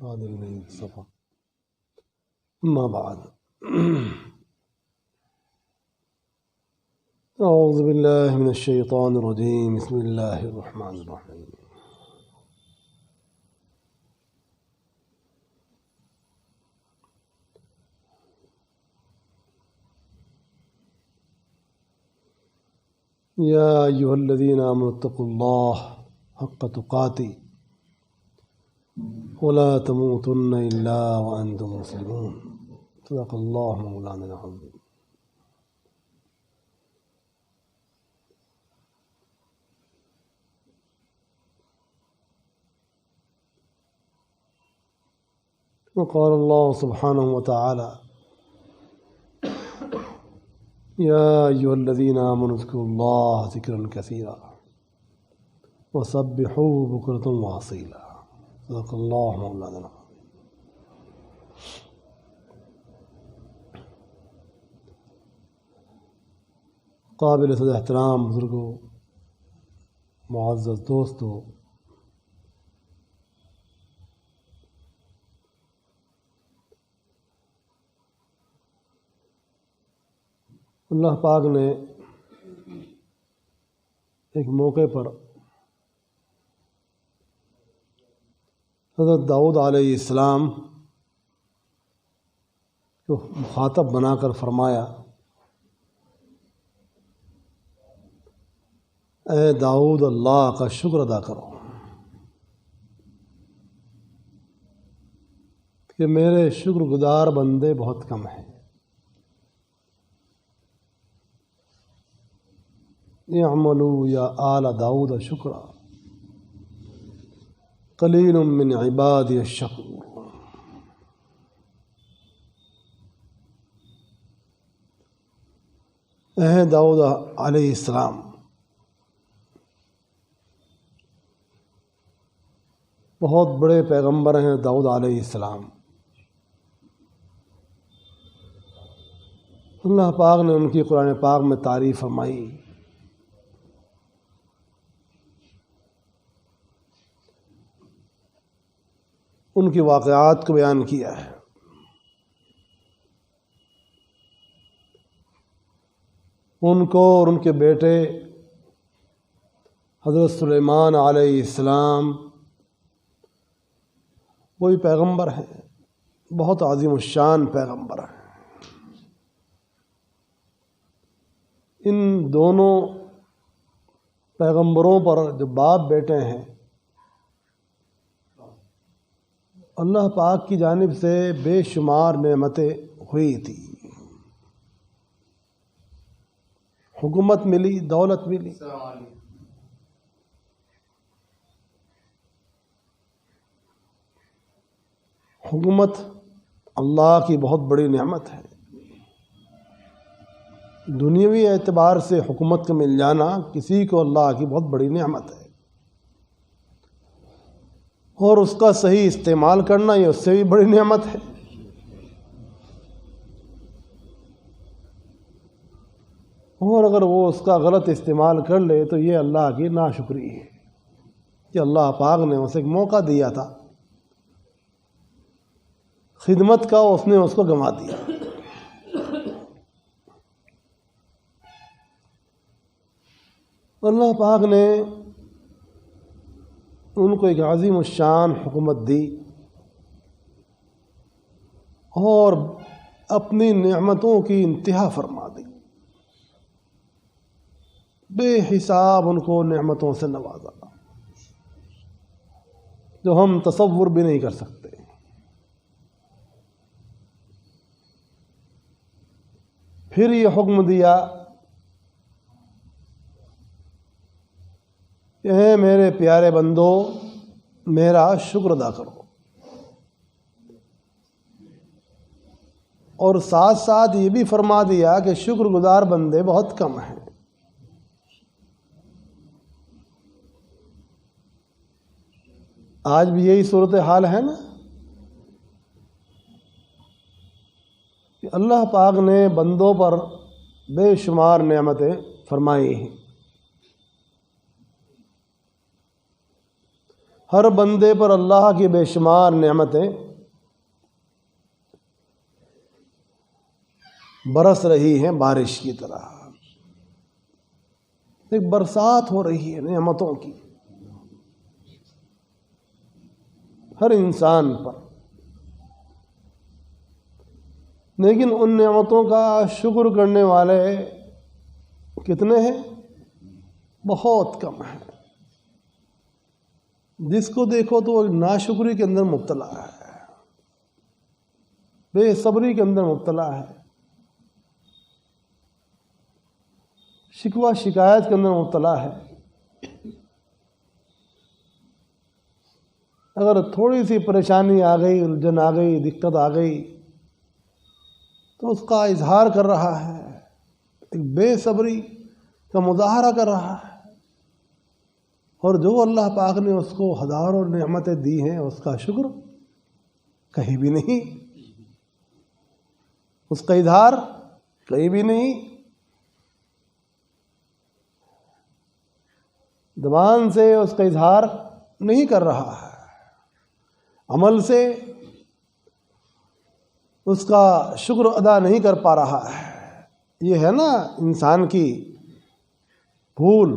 هذا النبي صفا. أما بعد، أعوذ بالله من الشيطان الرجيم. بسم الله الرحمن الرحيم. يا أيها الذين آمنوا اتقوا الله حق تقاته ولا تموتن إلا وأنتم مسلمون. صدق الله مولانا العظيم. وقال الله سبحانه وتعالى: يا أيها الذين آمنوا اذكروا الله ذكرا كثيرا وسبحوه بكرة وأصيلا. صدق الله مولانا العظيم. قابل صد احترام بزرگوں، معزز دوستوں، اللہ پاک نے ایک موقع پر حضرت داؤد علیہ السلام کو مخاطب بنا کر فرمایا: اے داؤد، اللہ کا شکر ادا کرو کہ میرے شکر گزار بندے بہت کم ہیں۔ اعملوا یا آل داؤد شکرا قلیل من عبادی الشکور۔ اے داؤد علیہ السلام، بہت بڑے پیغمبر ہیں داؤد علیہ السلام۔ اللہ پاک نے ان کی قرآن پاک میں تعریف فرمائی۔ ان کی واقعات کو بیان کیا ہے۔ ان کو اور ان کے بیٹے حضرت سلیمان علیہ السلام وہی پیغمبر ہیں، بہت عظیم الشان پیغمبر ہیں۔ ان دونوں پیغمبروں پر جو باپ بیٹے ہیں، اللہ پاک کی جانب سے بے شمار نعمتیں ہوئی تھی، حکومت ملی، دولت ملی۔ حکومت اللہ کی بہت بڑی نعمت ہے۔ دنیاوی اعتبار سے حکومت کا مل جانا کسی کو اللہ کی بہت بڑی نعمت ہے، اور اس کا صحیح استعمال کرنا یہ اس سے بھی بڑی نعمت ہے۔ اور اگر وہ اس کا غلط استعمال کر لے تو یہ اللہ کی ناشکری ہے کہ اللہ پاک نے اسے ایک موقع دیا تھا خدمت کا، اس نے اس کو گنوا دیا۔ اللہ پاک نے ان کو ایک عظیم الشان حکومت دی اور اپنی نعمتوں کی انتہا فرما دی، بے حساب ان کو نعمتوں سے نوازا جو ہم تصور بھی نہیں کر سکتے۔ پھر یہ حکم دیا کہ اے میرے پیارے بندو، میرا شکر ادا کرو، اور ساتھ ساتھ یہ بھی فرما دیا کہ شکر گزار بندے بہت کم ہیں۔ آج بھی یہی صورتحال ہے نا کہ اللہ پاک نے بندوں پر بے شمار نعمتیں فرمائی ہیں، ہر بندے پر اللہ کی بے شمار نعمتیں برس رہی ہیں بارش کی طرح، ایک برسات ہو رہی ہے نعمتوں کی ہر انسان پر، لیکن ان نعمتوں کا شکر کرنے والے کتنے ہیں؟ بہت کم ہیں۔ جس کو دیکھو تو وہ ناشکری کے اندر مبتلا ہے، بے صبری کے اندر مبتلا ہے، شکوہ شکایت کے اندر مبتلا ہے۔ اگر تھوڑی سی پریشانی آ گئی، الجھن آ گئی، دقت آ گئی تو اس کا اظہار کر رہا ہے، ایک بے صبری کا مظاہرہ کر رہا ہے، اور جو اللہ پاک نے اس کو ہزاروں نعمتیں دی ہیں اس کا شکر کہیں بھی نہیں، اس کا اظہار کہیں بھی نہیں۔ زبان سے اس کا اظہار نہیں کر رہا ہے، عمل سے اس کا شکر ادا نہیں کر پا رہا ہے۔ یہ ہے نا انسان کی بھول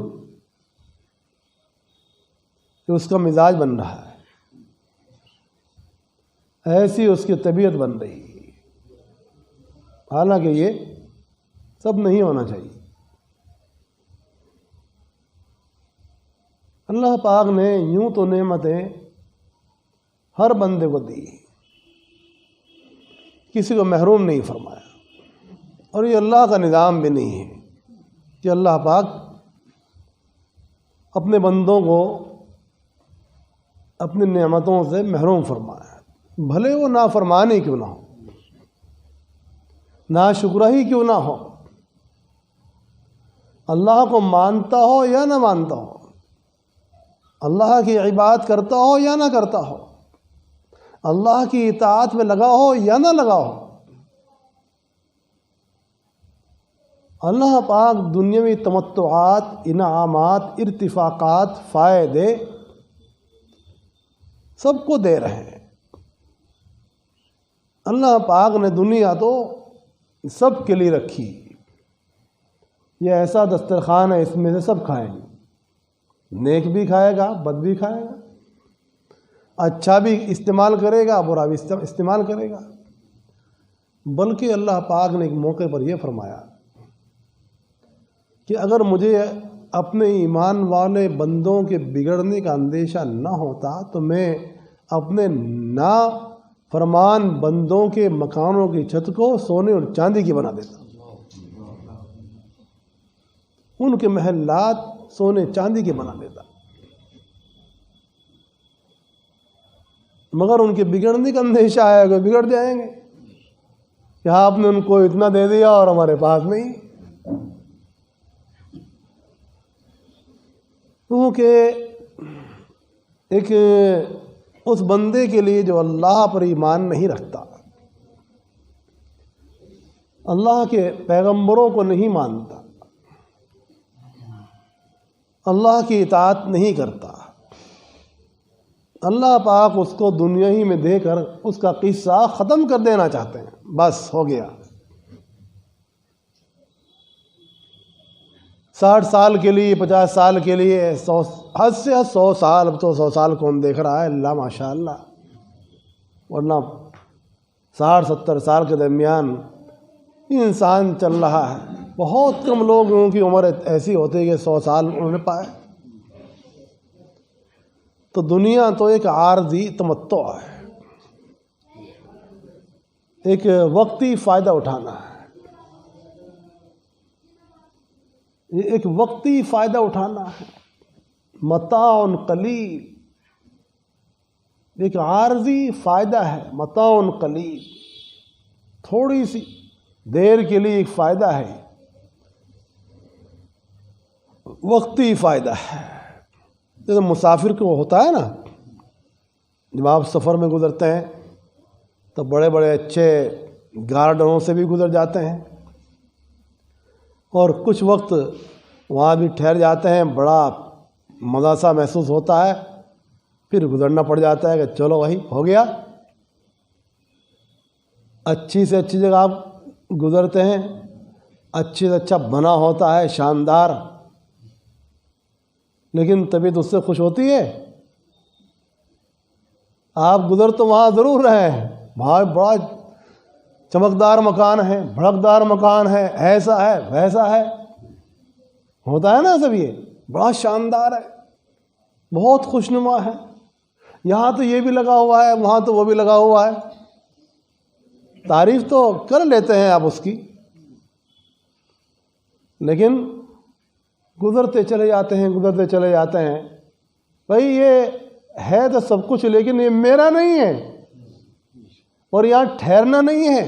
کہ اس کا مزاج بن رہا ہے، ایسی اس کی طبیعت بن رہی ہے، حالانکہ یہ سب نہیں ہونا چاہیے۔ اللہ پاک نے یوں تو نعمتیں ہر بندے کو دی، کسی کو محروم نہیں فرمایا، اور یہ اللہ کا نظام بھی نہیں ہے کہ اللہ پاک اپنے بندوں کو اپنی نعمتوں سے محروم فرمایا، بھلے وہ نافرمان ہی کیوں نہ ہو، ناشکرہ ہی کیوں نہ ہو، اللہ کو مانتا ہو یا نہ مانتا ہو، اللہ کی عبادت کرتا ہو یا نہ کرتا ہو، اللہ کی اطاعت میں لگا ہو یا نہ لگا ہو، اللہ پاک دنیاوی تمتعات، انعامات، ارتفاقات، فائدے سب کو دے رہے ہیں۔ اللہ پاک نے دنیا تو سب کے لیے رکھی، یہ ایسا دسترخوان ہے، اس میں سے سب کھائیں گے، نیک بھی کھائے گا، بد بھی کھائے گا، اچھا بھی استعمال کرے گا، برا بھی استعمال کرے گا۔ بلکہ اللہ پاک نے ایک موقع پر یہ فرمایا کہ اگر مجھے اپنے ایمان والے بندوں کے بگڑنے کا اندیشہ نہ ہوتا تو میں اپنے نافرمان بندوں کے مکانوں کی چھت کو سونے اور چاندی کی بنا دیتا، ان کے محلات سونے چاندی کے بنا دیتا، مگر ان کے بگڑنے کا اندیشہ آیا کہ بگڑ جائیں گے، کہ آپ نے ان کو اتنا دے دیا اور ہمارے پاس نہیں۔ کیونکہ ایک اس بندے کے لیے جو اللہ پر ایمان نہیں رکھتا، اللہ کے پیغمبروں کو نہیں مانتا، اللہ کی اطاعت نہیں کرتا، اللہ پاک اس کو دنیا ہی میں دے کر اس کا قصہ ختم کر دینا چاہتے ہیں، بس ہو گیا۔ 60 سال کے لیے، 50 سال کے لیے، 100 حد سے 100 سال، اب تو 100 سال کون دیکھ رہا ہے، اللہ ماشاء اللہ، ورنہ 60-70 سال کے درمیان انسان چل رہا ہے۔ بہت کم لوگوں کی عمر ایسی ہوتی ہے کہ 100 سال انہوں نے پائے۔ تو دنیا تو ایک عارضی تمتع ہے، ایک وقتی فائدہ اٹھانا ہے، یہ ایک وقتی فائدہ اٹھانا ہے، متاع قلیل، ایک عارضی فائدہ ہے، متاع قلیل، تھوڑی سی دیر کے لیے ایک فائدہ ہے، وقتی فائدہ ہے۔ جیسے مسافر کو ہوتا ہے نا، جب آپ سفر میں گزرتے ہیں تو بڑے بڑے اچھے گارڈنوں سے بھی گزر جاتے ہیں، اور کچھ وقت وہاں بھی ٹھہر جاتے ہیں، بڑا مزہ سا محسوس ہوتا ہے، پھر گزرنا پڑ جاتا ہے کہ چلو وہی ہو گیا. اچھی سے اچھی جگہ آپ گزرتے ہیں، اچھے سے اچھا بنا ہوتا ہے، شاندار، لیکن طبیعت اس سے خوش ہوتی ہے. آپ گزر تو وہاں ضرور رہے ہیں، وہاں بڑا چمکدار مکان ہے، بھڑکدار مکان ہے، ایسا ہے ویسا ہے، ہوتا ہے نا سب، یہ بڑا شاندار ہے، بہت خوشنما ہے، یہاں تو یہ بھی لگا ہوا ہے، وہاں تو وہ بھی لگا ہوا ہے. تعریف تو کر لیتے ہیں آپ اس کی، لیکن گزرتے چلے جاتے ہیں، گزرتے چلے جاتے ہیں. بھائی یہ ہے تو سب کچھ، لیکن یہ میرا نہیں ہے، اور یہاں ٹھہرنا نہیں ہے.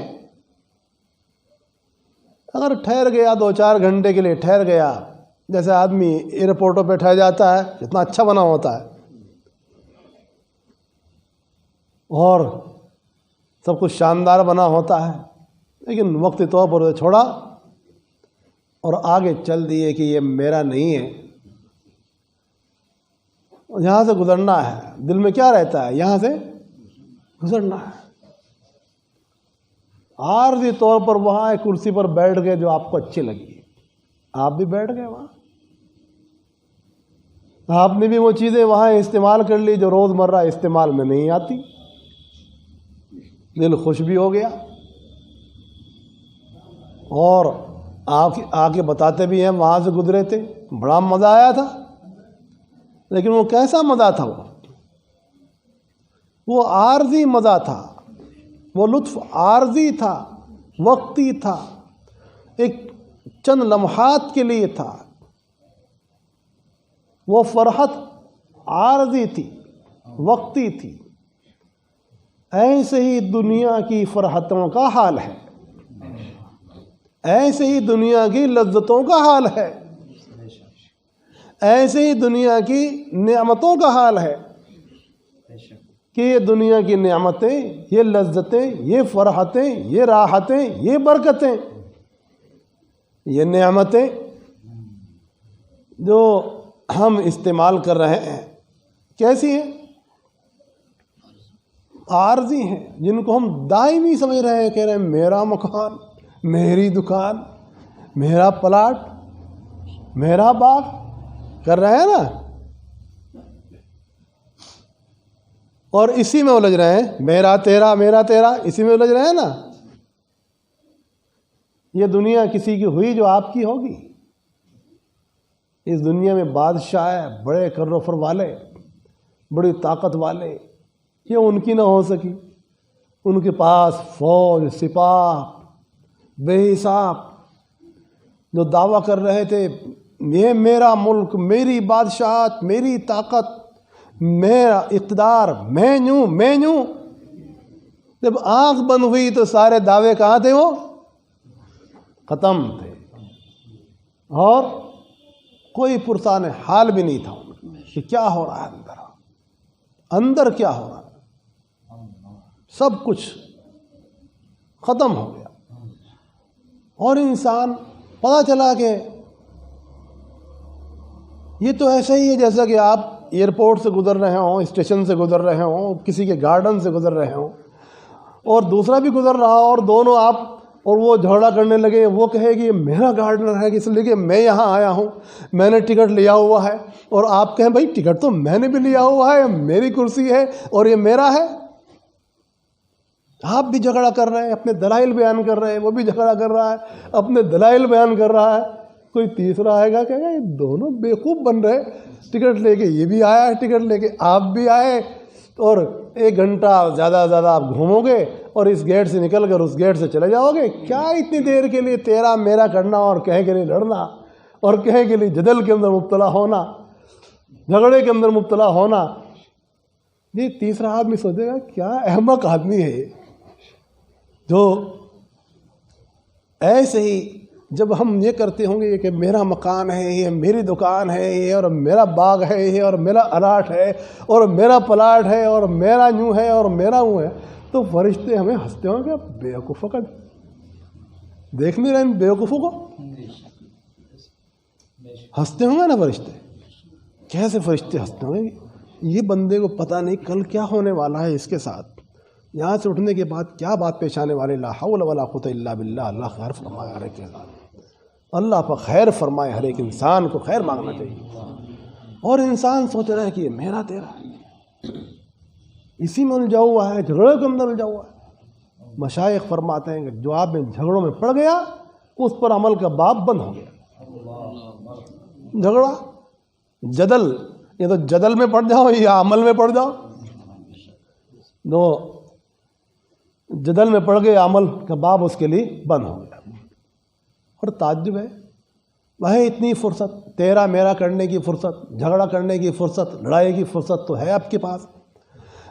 اگر ٹھہر گیا 2-4 گھنٹے کے لیے ٹھہر گیا، جیسے آدمی ایئرپورٹوں پہ ٹھہر جاتا ہے، اتنا اچھا بنا ہوتا ہے اور سب کچھ شاندار بنا ہوتا ہے، لیکن وقتی طور پر چھوڑا اور آگے چل دیے کہ یہ میرا نہیں ہے. یہاں سے گزرنا ہے، دل میں کیا رہتا ہے؟ یہاں سے گزرنا ہے. عارضی طور پر وہاں ایک کرسی پر بیٹھ گئے جو آپ کو اچھی لگی، آپ بھی بیٹھ گئے وہاں، آپ نے بھی وہ چیزیں وہاں استعمال کر لی جو روز مرہ استعمال میں نہیں آتی. دل خوش بھی ہو گیا، اور آپ آ کے بتاتے بھی ہیں وہاں سے گزرے تھے، بڑا مزہ آیا تھا. لیکن وہ کیسا مزہ تھا؟ وہ عارضی مزہ تھا، وہ لطف عارضی تھا، وقتی تھا، ایک چند لمحات کے لیے تھا. وہ فرحت عارضی تھی، وقتی تھی. ایسے ہی دنیا کی فرحتوں کا حال ہے، ایسے ہی دنیا کی لذتوں کا حال ہے، ایسے ہی دنیا کی نعمتوں کا حال ہے کہ یہ دنیا کی نعمتیں، یہ لذتیں، یہ فرحتیں، یہ راحتیں، یہ برکتیں، یہ نعمتیں جو ہم استعمال کر رہے ہیں کیسی ہیں؟ عارضی ہیں، جن کو ہم دائمی سمجھ رہے ہیں، کہہ رہے ہیں میرا مکان، میری دکان، میرا پلاٹ، میرا باغ کر رہے ہیں نا، اور اسی میں الجھ رہے ہیں، میرا تیرا، میرا تیرا، اسی میں الجھ رہے ہیں نا. یہ دنیا کسی کی ہوئی جو آپ کی ہوگی؟ اس دنیا میں بادشاہ ہے، بڑے کر و فر والے، بڑی طاقت والے، یہ ان کی نہ ہو سکی. ان کے پاس فوج سپاہ بے حساب، جو دعویٰ کر رہے تھے یہ میرا ملک، میری بادشاہت، میری طاقت، میرا اقتدار، میں یوں. جب آنکھ بند ہوئی تو سارے دعوے کہاں تھے؟ وہ ختم تھے، اور کوئی پرسان حال بھی نہیں تھا کہ کیا ہو رہا ہے اندر کیا ہو رہا ہے. سب کچھ ختم ہو گیا، اور انسان پتہ چلا کہ یہ تو ایسا ہی ہے جیسا کہ آپ ایئرپورٹ سے گزر رہے ہوں، اسٹیشن سے گزر رہے ہوں، کسی کے گارڈن سے گزر رہے ہوں، اور دوسرا بھی گزر رہا ہو، اور دونوں آپ اور وہ جھگڑا کرنے لگے. وہ کہے کہ یہ میرا گارڈن ہے اس لیے کہ میں یہاں آیا ہوں، میں نے ٹکٹ لیا ہوا ہے، اور آپ کہیں بھائی ٹکٹ تو میں نے بھی لیا ہوا ہے، میری کرسی ہے اور یہ میرا ہے. آپ بھی جھگڑا کر رہے ہیں، اپنے دلائل بیان کر رہے ہیں، وہ بھی جھگڑا کر رہا ہے، اپنے دلائل بیان کر رہا ہے. کوئی تیسرا آئے گا کہے گا یہ دونوں بیوقوف بن رہے، ٹکٹ لے کے یہ بھی آیا ہے، ٹکٹ لے کے آپ بھی آئے، اور 1 گھنٹہ زیادہ سے زیادہ آپ گھومو گے اور اس گیٹ سے نکل کر اس گیٹ سے چلے جاؤ گے. کیا اتنی دیر کے لیے تیرا میرا کرنا اور کہیں کے لیے لڑنا اور کہیں کے لیے جدل کے اندر مبتلا ہونا، جھگڑے کے اندر مبتلا ہونا. یہ تیسرا آدمی سوچے گا کیا احمق آدمی ہے یہ، جو ایسے ہی جب ہم یہ کرتے ہوں گے کہ میرا مکان ہے، یہ میری دکان ہے، یہ اور میرا باغ ہے، یہ اور میرا اراٹ ہے، اور میرا پلاٹ ہے، اور میرا یوں ہے اور میرا یوں ہے، تو فرشتے ہمیں ہنستے ہوں گے. بیوقوفوں کا دیکھ نہیں رہے ان بیوقوفوں کو؟ ہنستے ہوں گے نا فرشتے. کیسے فرشتے ہنستے ہوں گے؟ یہ بندے کو پتہ نہیں کل کیا ہونے والا ہے اس کے ساتھ، یہاں سے اٹھنے کے بعد کیا بات پیش آنے والے. لا حول ولا قوت الا باللہ. اللہ خیر فرمائے ہر ایک کے ساتھ، اللہ پر خیر فرمائے. ہر ایک انسان کو خیر مانگنا چاہیے، اور انسان سوچ رہا ہے کہ یہ میرا تیرا اسی میں الجھا ہوا ہے، جھگڑے کے اندر الجھا ہوا ہے. مشائخ فرماتے ہیں کہ جو آپ میں جھگڑوں میں پڑ گیا اس پر عمل کا باب بند ہو گیا. جھگڑا جدل، یہ تو جدل میں پڑ جاؤ یا عمل میں پڑ جاؤ. دو جدل میں پڑ گئے، عمل کا باب اس کے لیے بند ہو گیا. اور تعجب ہے بھائی اتنی فرصت تیرا میرا کرنے کی فرصت، جھگڑا کرنے کی فرصت، لڑائی کی فرصت تو ہے آپ کے پاس،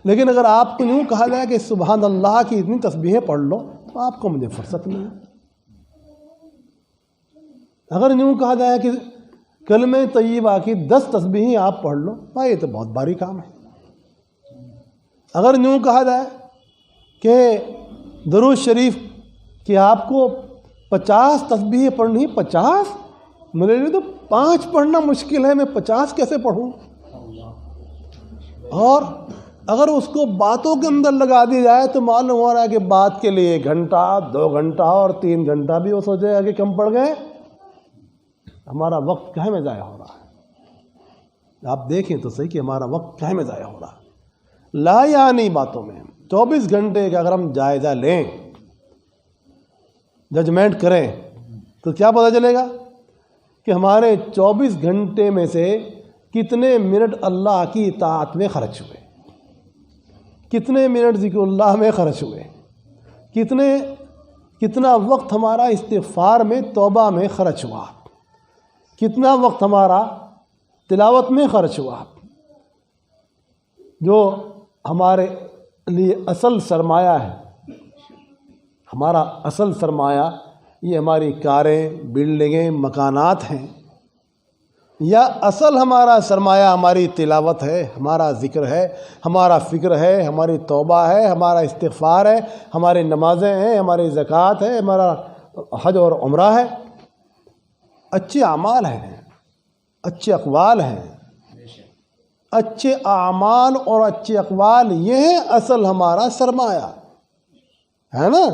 لیکن اگر آپ کو یوں کہا جائے کہ سبحان اللہ کی اتنی تسبیحیں پڑھ لو تو آپ کو مجھے فرصت نہیں ہے. اگر یوں کہا جائے کہ کلمہ طیبہ کی 10 تسبیحیں آپ پڑھ لو، بھائی یہ تو بہت بھاری کام ہے. اگر یوں کہا جائے کہ درود شریف کہ آپ کو 50 تسبیحیں پڑھنی، 50 میرے لیے تو 5 پڑھنا مشکل ہے، میں 50 کیسے پڑھوں. اور اگر اس کو باتوں کے اندر لگا دی جائے تو معلوم ہو رہا ہے کہ بات کے لیے 1 گھنٹہ 2 گھنٹہ اور 3 گھنٹہ بھی وہ سوچے گا کہ کم پڑ گئے. ہمارا وقت کہاں میں ضائع ہو رہا ہے. آپ دیکھیں تو صحیح کہ ہمارا وقت کہاں میں ضائع ہو رہا ہے لا یعنی باتوں میں. 24 گھنٹے کا اگر ہم جائزہ لیں، ججمنٹ کریں، تو کیا پتہ چلے گا کہ ہمارے 24 گھنٹے میں سے کتنے منٹ اللہ کی اطاعت میں خرچ ہوئے، کتنے منٹ ذکر اللہ میں خرچ ہوئے، کتنا وقت ہمارا استغفار میں توبہ میں خرچ ہوا، کتنا وقت ہمارا تلاوت میں خرچ ہوا. جو ہمارے لیے اصل سرمایہ ہے، ہمارا اصل سرمایہ یہ ہماری کاریں، بلڈنگیں، مکانات ہیں، یا اصل ہمارا سرمایہ ہماری تلاوت ہے، ہمارا ذکر ہے، ہمارا فکر ہے، ہماری توبہ ہے، ہمارا استغفار ہے، ہماری نمازیں ہیں، ہماری زکوٰۃ ہے، ہمارا حج اور عمرہ ہے. اچھے اعمال ہیں، اچھے اقوال ہیں. اچھے اعمال اور اچھے اقوال یہ ہے اصل ہمارا سرمایہ ہے نا.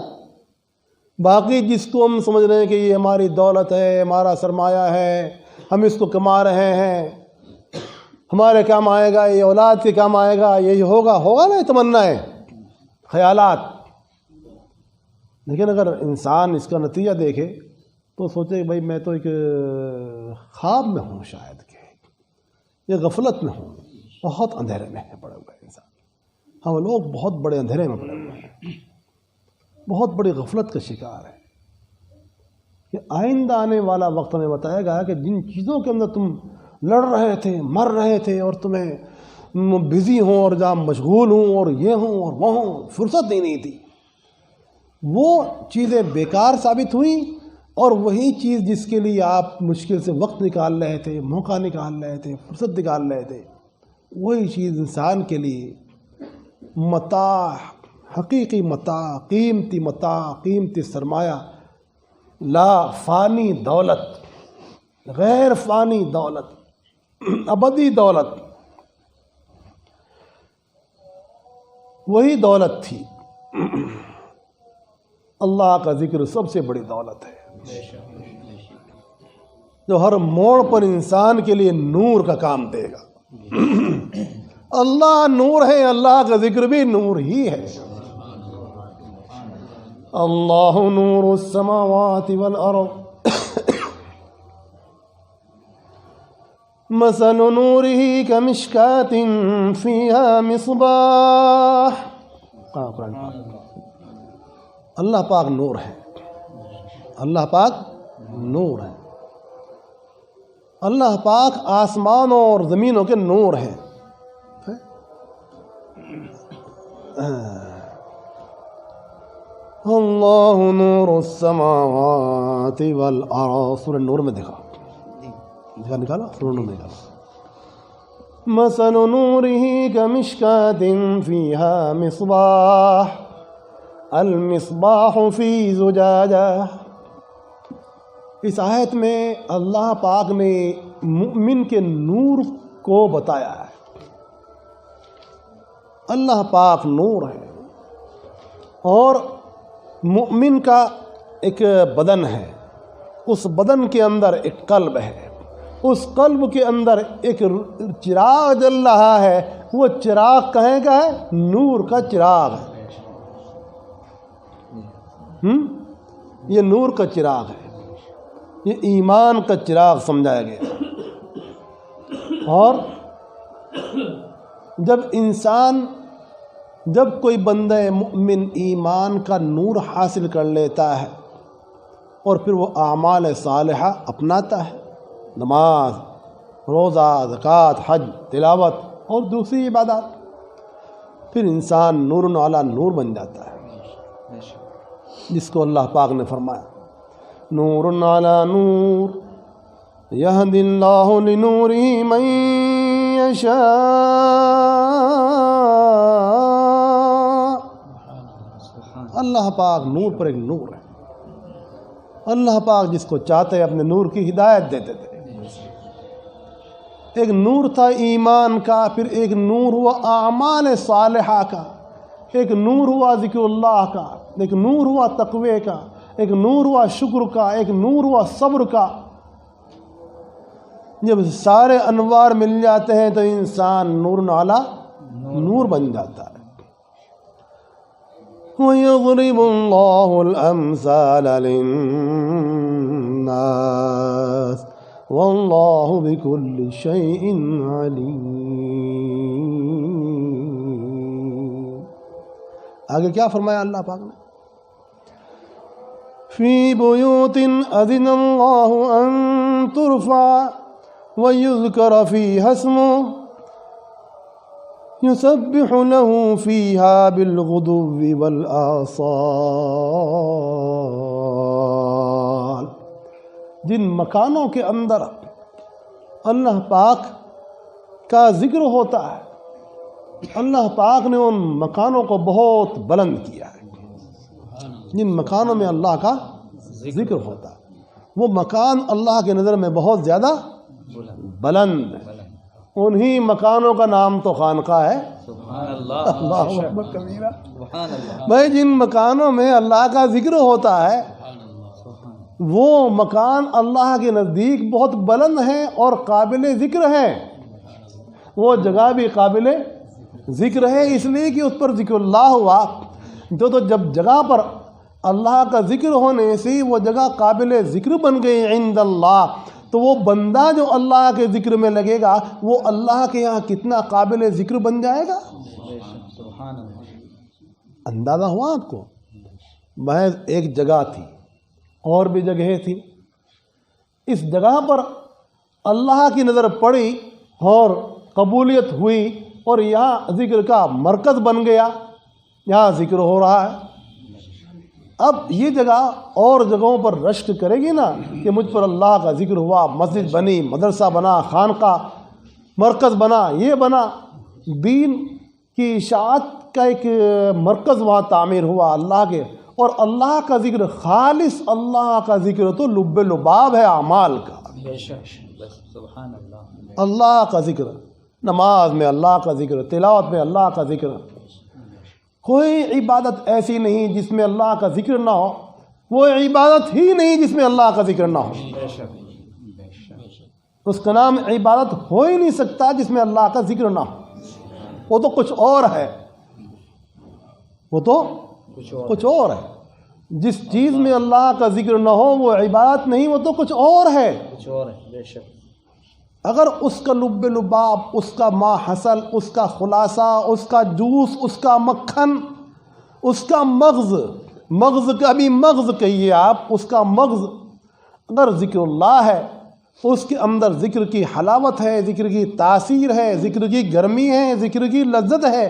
باقی جس کو ہم سمجھ رہے ہیں کہ یہ ہماری دولت ہے، ہمارا سرمایہ ہے، ہم اس کو کما رہے ہیں، ہمارے کام آئے گا، یہ اولاد کے کام آئے گا، یہ ہوگا نا، تمنا ہے، خیالات. لیکن اگر انسان اس کا نتیجہ دیکھے تو سوچے کہ بھائی میں تو ایک خواب میں ہوں، شاید کہ یہ غفلت میں ہوں، بہت اندھیرے میں ہے پڑے ہوئے انسان. ہم لوگ بہت بڑے اندھیرے میں پڑے ہوئے ہیں، بہت بڑی غفلت کا شکار ہے. کہ آئندہ آنے والا وقت ہمیں بتائے گا کہ جن چیزوں کے اندر تم لڑ رہے تھے، مر رہے تھے، اور تمہیں بزی ہوں اور جہاں مشغول ہوں اور یہ ہوں اور وہ ہوں، فرصت ہی نہیں تھی، وہ چیزیں بیکار ثابت ہوئیں. اور وہی چیز جس کے لیے آپ مشکل سے وقت نکال رہے تھے، موقع نکال رہے تھے، فرصت نکال رہے تھے، وہی چیز انسان کے لیے متاع، حقیقی متاع، قیمتی سرمایہ، لا فانی دولت، غیر فانی دولت، ابدی دولت، وہی دولت تھی. اللہ کا ذکر سب سے بڑی دولت ہے، جو ہر موڑ پر انسان کے لیے نور کا کام دے گا. اللہ نور ہے، اللہ کا ذکر بھی نور ہی ہے. اللہ نور السماوات والارض مثل نوره كمشكاة فيها مصباح. اللہ پاک نور ہے، اللہ پاک نور ہے. اللہ پاک آسمانوں اور زمینوں کے نور ہیں. اللہ نور السماوات والارض. سورہ نور میں نکالا سورہ نور میں نکالا. مثل نوره كمشكاة فيها مصباح المصباح في زجاجة. اس آیت میں اللہ پاک نے مؤمن کے نور کو بتایا ہے. اللہ پاک نور ہے، اور مومن کا ایک بدن ہے، اس بدن کے اندر ایک قلب ہے، اس قلب کے اندر ایک چراغ جل رہا ہے، وہ چراغ کہیں کا ہے؟ نور کا چراغ ہے۔ یہ نور کا چراغ ہے، یہ ایمان کا چراغ سمجھایا گیا۔ اور جب کوئی بندہ مومن ایمان کا نور حاصل کر لیتا ہے اور پھر وہ اعمال صالحہ اپناتا ہے، نماز، روزہ، زکوٰۃ، حج، تلاوت اور دوسری عبادات، پھر انسان نور علی نور بن جاتا ہے، جس کو اللہ پاک نے فرمایا نور علی نور یہدی اللہ لنورہ من یشاء۔ اللہ پاک نور پر ایک نور ہے، اللہ پاک جس کو چاہتے اپنے نور کی ہدایت دیتے تھے۔ ایک نور تھا ایمان کا، پھر ایک نور ہوا اعمال صالحہ کا، ایک نور ہوا ذکر اللہ کا، ایک نور ہوا تقوی کا، ایک نور ہوا شکر کا، ایک نور ہوا صبر کا۔ جب سارے انوار مل جاتے ہیں تو انسان نور علی نور بن جاتا ہے۔ وَيَضْرِبُ اللَّهُ الْأَمْثَالَ لِلنَّاسِ وَاللَّهُ بِكُلِّ شَيْءٍ عَلِيمٌ۔ آگے کیا فرمایا اللہ پاک نے؟ فِي بُيُوتٍ أَذِنَ اللَّهُ أَن تُرْفَعَ وَيُذْكَرَ فِيهَا اسْمُهُ يُسَبِّحُ لَهُ فِيهَا بِالْغُدُوِّ وَالْآصَالِ۔ جن مکانوں کے اندر اللہ پاک کا ذکر ہوتا ہے، اللہ پاک نے ان مکانوں کو بہت بلند کیا ہے۔ جن مکانوں میں اللہ کا ذکر ہوتا ہے وہ مکان اللہ کے نظر میں بہت زیادہ بلند ہے۔ انہی مکانوں کا نام تو خانقاہ ہے۔ سبحان اللہ، اللہ اکبر کبیرہ۔ سبحان اللہ، بھائی جن مکانوں میں اللہ کا ذکر ہوتا ہے وہ مکان اللہ کے نزدیک بہت بلند ہیں اور قابل ذکر ہیں۔ وہ جگہ بھی قابل ذکر ہے اس لیے کہ اس پر ذکر اللہ ہوا۔ تو جب جگہ پر اللہ کا ذکر ہونے سے وہ جگہ قابل ذکر بن گئی عند اللہ، تو وہ بندہ جو اللہ کے ذکر میں لگے گا وہ اللہ کے یہاں کتنا قابل ذکر بن جائے گا۔ سبحان اللہ۔ اندازہ ہوا آپ کو؟ محض ایک جگہ تھی، اور بھی جگہیں تھی، اس جگہ پر اللہ کی نظر پڑی اور قبولیت ہوئی اور یہاں ذکر کا مرکز بن گیا، یہاں ذکر ہو رہا ہے۔ اب یہ جگہ اور جگہوں پر رشک کرے گی نا کہ مجھ پر اللہ کا ذکر ہوا، مسجد بنی، مدرسہ بنا، خانقاہ مرکز بنا، یہ بنا، دین کی اشاعت کا ایک مرکز وہاں تعمیر ہوا اللہ کے، اور اللہ کا ذکر، خالص اللہ کا ذکر تو لب لباب ہے اعمال کا۔ بے شک، سبحان اللہ۔ اللہ کا ذکر، نماز میں اللہ کا ذکر، تلاوت میں اللہ کا ذکر، کوئی عبادت ایسی نہیں جس میں اللہ کا ذکر نہ ہو، وہ عبادت ہی نہیں جس میں اللہ کا ذکر نہ ہو۔ بے شک، بے شک۔ اس کا نام عبادت ہو ہی نہیں سکتا جس میں اللہ کا ذکر نہ ہو، وہ تو کچھ اور ہے، وہ تو کچھ اور ہے۔ جس چیز میں اللہ کا ذکر نہ ہو وہ عبادت نہیں، وہ تو کچھ اور ہے۔ کچھ اور ہے، بے شک۔ اگر اس کا لب لباب، اس کا ما حصل، اس کا خلاصہ، اس کا جوس، اس کا مکھن، اس کا مغز کا بھی مغز کہیے آپ، اس کا مغز اگر ذکر اللہ ہے، اس کے اندر ذکر کی حلاوت ہے، ذکر کی تاثیر ہے، ذکر کی گرمی ہے، ذکر کی لذت ہے،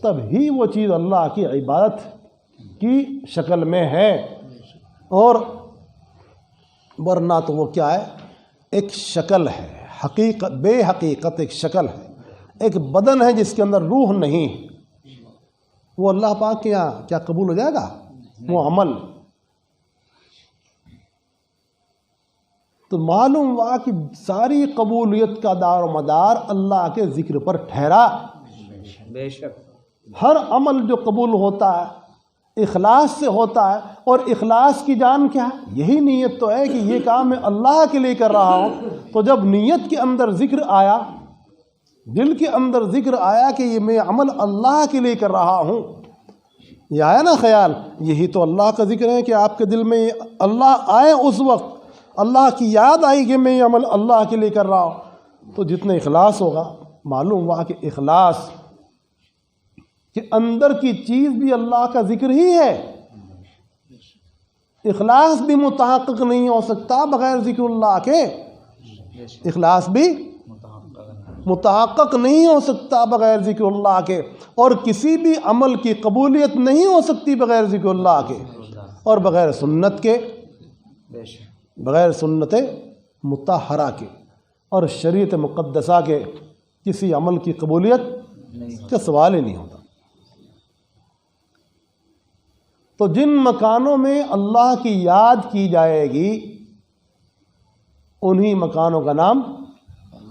تب ہی وہ چیز اللہ کی عبادت کی شکل میں ہے، اور ورنہ تو وہ کیا ہے؟ ایک شکل ہے، حقیقت بے حقیقت ایک شکل ہے، ایک بدن ہے جس کے اندر روح نہیں، وہ اللہ پاک کے یہاں کیا قبول ہو جائے گا وہ عمل؟ تو معلوم ہوا کہ ساری قبولیت کا دار و مدار اللہ کے ذکر پر ٹھہرا، بے شک ہر عمل جو قبول ہوتا ہے اخلاص سے ہوتا ہے، اور اخلاص کی جان کیا ہے؟ یہی نیت تو ہے کہ یہ کام میں اللہ کے لیے کر رہا ہوں۔ تو جب نیت کے اندر ذکر آیا، دل کے اندر ذکر آیا کہ یہ میں عمل اللہ کے لیے کر رہا ہوں، یہ آیا نا خیال، یہی تو اللہ کا ذکر ہے کہ آپ کے دل میں اللہ آئے، اس وقت اللہ کی یاد آئی کہ میں یہ عمل اللہ کے لیے کر رہا ہوں، تو جتنا اخلاص ہوگا، معلوم ہوا کہ اخلاص کہ اندر کی چیز بھی اللہ کا ذکر ہی ہے۔ اخلاص بھی متحقق نہیں ہو سکتا بغیر ذکر اللہ کے، اخلاص بھی متحقق نہیں ہو سکتا بغیر ذکر اللہ کے، اور کسی بھی عمل کی قبولیت نہیں ہو سکتی بغیر ذکر اللہ کے، اور بغیر سنت کے، بے شک بغیر سنت مطہرہ کے اور شریعت مقدسہ کے کسی عمل کی قبولیت کا سوال ہی نہیں ہوتا۔ تو جن مکانوں میں اللہ کی یاد کی جائے گی انہی مکانوں کا نام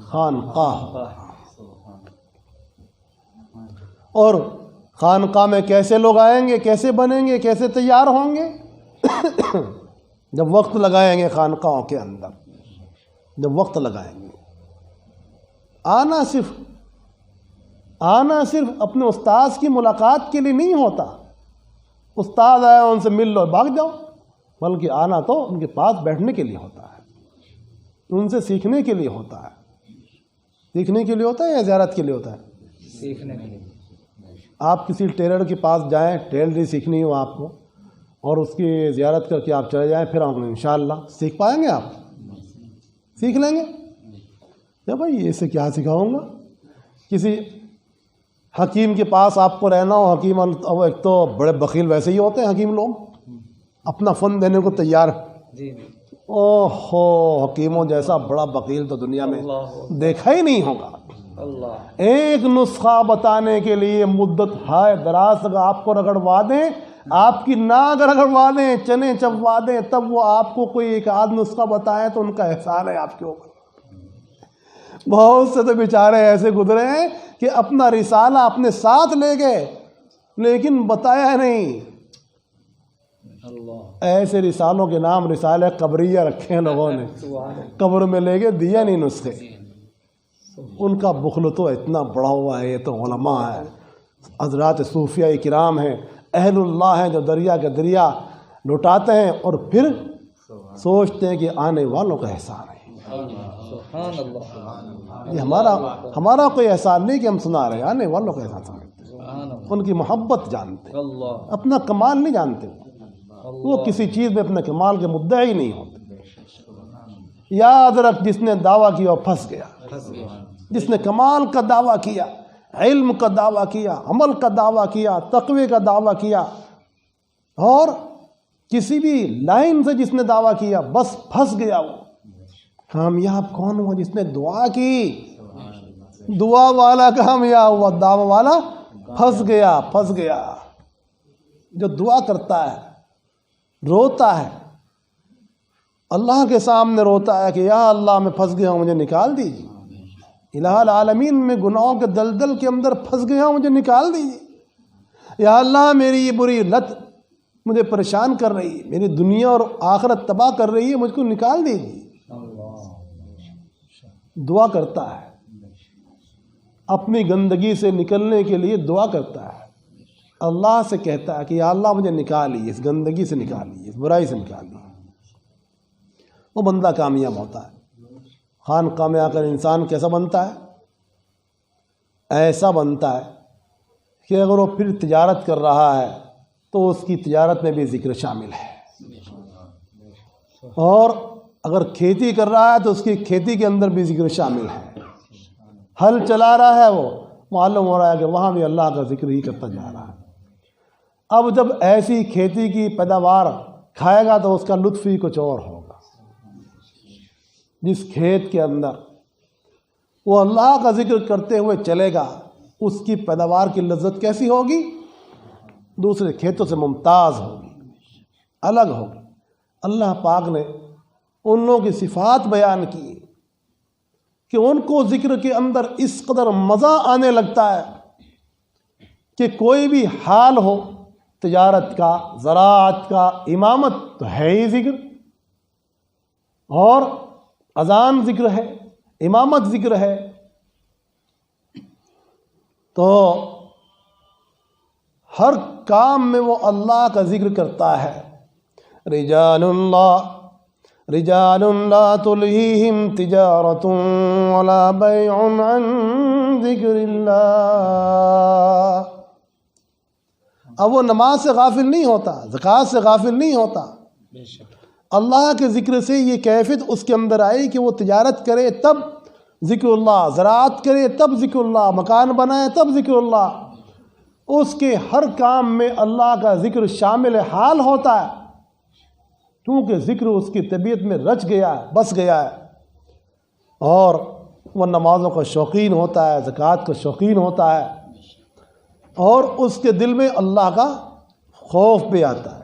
خانقاہ۔ اور خانقاہ میں کیسے لوگ آئیں گے، کیسے بنیں گے، کیسے تیار ہوں گے؟ جب وقت لگائیں گے خانقاہوں کے اندر، جب وقت لگائیں گے۔ آنا صرف اپنے استاذ کی ملاقات کے لیے نہیں ہوتا، استاد آیا ان سے مل لو بھاگ جاؤ، بلکہ آنا تو ان کے پاس بیٹھنے کے لیے ہوتا ہے، ان سے سیکھنے کے لیے ہوتا ہے۔ سیکھنے کے لیے ہوتا ہے یا زیارت کے لیے ہوتا ہے؟ سیکھنے کے لیے۔ آپ کسی ٹیلر کے پاس جائیں، ٹیلری سیکھنی ہو آپ کو، اور اس کی زیارت کر کے آپ چلے جائیں، پھر انشاءاللہ سیکھ پائیں گے؟ آپ سیکھ لیں گے؟ یا بھائی اسے کیا سکھاؤں گا؟ کسی حکیم کے پاس آپ کو رہنا ہو، حکیم ایک تو بڑے بخیل ویسے ہی ہوتے ہیں حکیم لوگ، اپنا فن دینے کو تیار۔ جی اوہو، حکیموں جیسا بڑا بخیل تو دنیا میں دیکھا ہی نہیں ہوگا۔ اللہ ایک نسخہ بتانے کے لیے مدت ہائے دراز اگر آپ کو رگڑوا دیں، آپ کی ناک رگڑوا دیں، چنے چبوا دیں، تب وہ آپ کو کوئی ایک آدھ نسخہ بتائیں تو ان کا احسان ہے آپ کے اوپر۔ بہت سے تو بیچارے ایسے گزرے ہیں کہ اپنا رسالہ اپنے ساتھ لے گئے لیکن بتایا نہیں۔ اللہ ایسے رسالوں کے نام رسالہ قبریہ رکھے ہیں لوگوں نے، قبر میں لے گئے، دیا نہیں نسخے۔ ان کا بخل تو اتنا بڑا ہوا ہے، یہ تو علماء ہیں، حضرات صوفیہ کرام ہیں، اہل اللہ ہیں، جو دریا کے دریا لٹاتے ہیں اور پھر سوچتے ہیں کہ آنے والوں کا احسان ہے۔ سبحان اللہ یہ ہمارا کوئی احسان نہیں کہ ہم سنا رہے ہیں، آنے والوں کا احسان سمجھتے ہیں، سبحان اللہ ان کی محبت جانتے ہیں، اللہ اپنا کمال نہیں جانتے، وہ کسی چیز میں اپنے کمال کے مدعی نہیں ہوتے۔ یاد رکھ، جس نے دعویٰ کیا وہ پھنس گیا، جس نے کمال کا دعویٰ کیا، علم کا دعویٰ کیا، عمل کا دعویٰ کیا، تقوی کا دعویٰ کیا، اور کسی بھی لائن سے جس نے دعویٰ کیا، بس پھنس گیا۔ وہ کامیاب کون ہوا؟ جس نے دعا کی، دعا والا کامیاب ہوا، دعویٰ والا پھنس گیا۔ جو دعا کرتا ہے، روتا ہے، اللہ کے سامنے روتا ہے کہ یا اللہ میں پھنس گیا ہوں، مجھے نکال دیجیے، الہ العالمین میں گناہوں کے دلدل کے اندر پھنس گیا ہوں، مجھے نکال دیجیے، یا اللہ میری یہ بری لت مجھے پریشان کر رہی ہے، میری دنیا اور آخرت تباہ کر رہی ہے، مجھ کو نکال دیجیے۔ دعا کرتا ہے، اپنی گندگی سے نکلنے کے لیے دعا کرتا ہے، اللہ سے کہتا ہے کہ یا اللہ مجھے نکالیے، اس گندگی سے نکالیے، اس برائی سے نکالیے۔ وہ بندہ کامیاب ہوتا ہے۔ خانقاہ میں آ کر انسان کیسا بنتا ہے؟ ایسا بنتا ہے کہ اگر وہ پھر تجارت کر رہا ہے تو اس کی تجارت میں بھی ذکر شامل ہے، اور اگر کھیتی کر رہا ہے تو اس کی کھیتی کے اندر بھی ذکر شامل ہے، ہل چلا رہا ہے، وہ معلوم ہو رہا ہے کہ وہاں بھی اللہ کا ذکر ہی کرتا جا رہا ہے۔ اب جب ایسی کھیتی کی پیداوار کھائے گا تو اس کا لطف ہی کچھ اور ہوگا۔ جس کھیت کے اندر وہ اللہ کا ذکر کرتے ہوئے چلے گا، اس کی پیداوار کی لذت کیسی ہوگی؟ دوسرے کھیتوں سے ممتاز ہوگی، الگ ہوگی۔ اللہ پاک نے ان لوگوں کی صفات بیان کی کہ ان کو ذکر کے اندر اس قدر مزہ آنے لگتا ہے کہ کوئی بھی حال ہو، تجارت کا، زراعت کا، امامت تو ہے ہی ذکر، اور اذان ذکر ہے، امامت ذکر ہے، تو ہر کام میں وہ اللہ کا ذکر کرتا ہے۔ رجال لا تلہیہم تجارت ولا بیع عن ذکر اللہ۔ اب وہ نماز سے غافل نہیں ہوتا، زکوٰۃ سے غافل نہیں ہوتا، بے شک اللہ کے ذکر سے یہ کیفیت اس کے اندر آئی کہ وہ تجارت کرے تب ذکر اللہ، زراعت کرے تب ذکر اللہ، مکان بنائے تب ذکر اللہ، اس کے ہر کام میں اللہ کا ذکر شامل حال ہوتا ہے، کیونکہ ذکر اس کی طبیعت میں رچ گیا ہے، بس گیا ہے، اور وہ نمازوں کا شوقین ہوتا ہے، زکوٰۃ کا شوقین ہوتا ہے، اور اس کے دل میں اللہ کا خوف بھی آتا ہے۔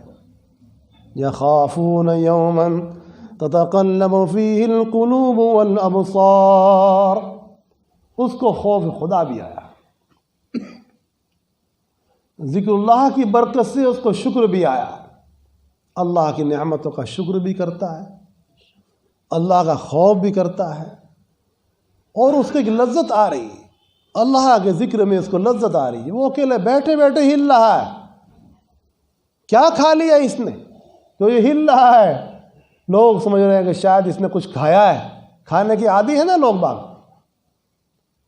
یخافون یوما تتقلب فیہ القلوب والابصار، اس کو خوف خدا بھی آیا، ذکر اللہ کی برکت سے اس کو شکر بھی آیا، اللہ کی نعمتوں کا شکر بھی کرتا ہے، اللہ کا خوف بھی کرتا ہے، اور اس کو ایک لذت آ رہی ہے، اللہ کے ذکر میں اس کو لذت آ رہی ہے، وہ اکیلے بیٹھے بیٹھے ہل رہا ہے، کیا کھا لیا اس نے تو یہ ہل رہا ہے، لوگ سمجھ رہے ہیں کہ شاید اس نے کچھ کھایا ہے، کھانے کی عادی ہے نا لوگ باغ،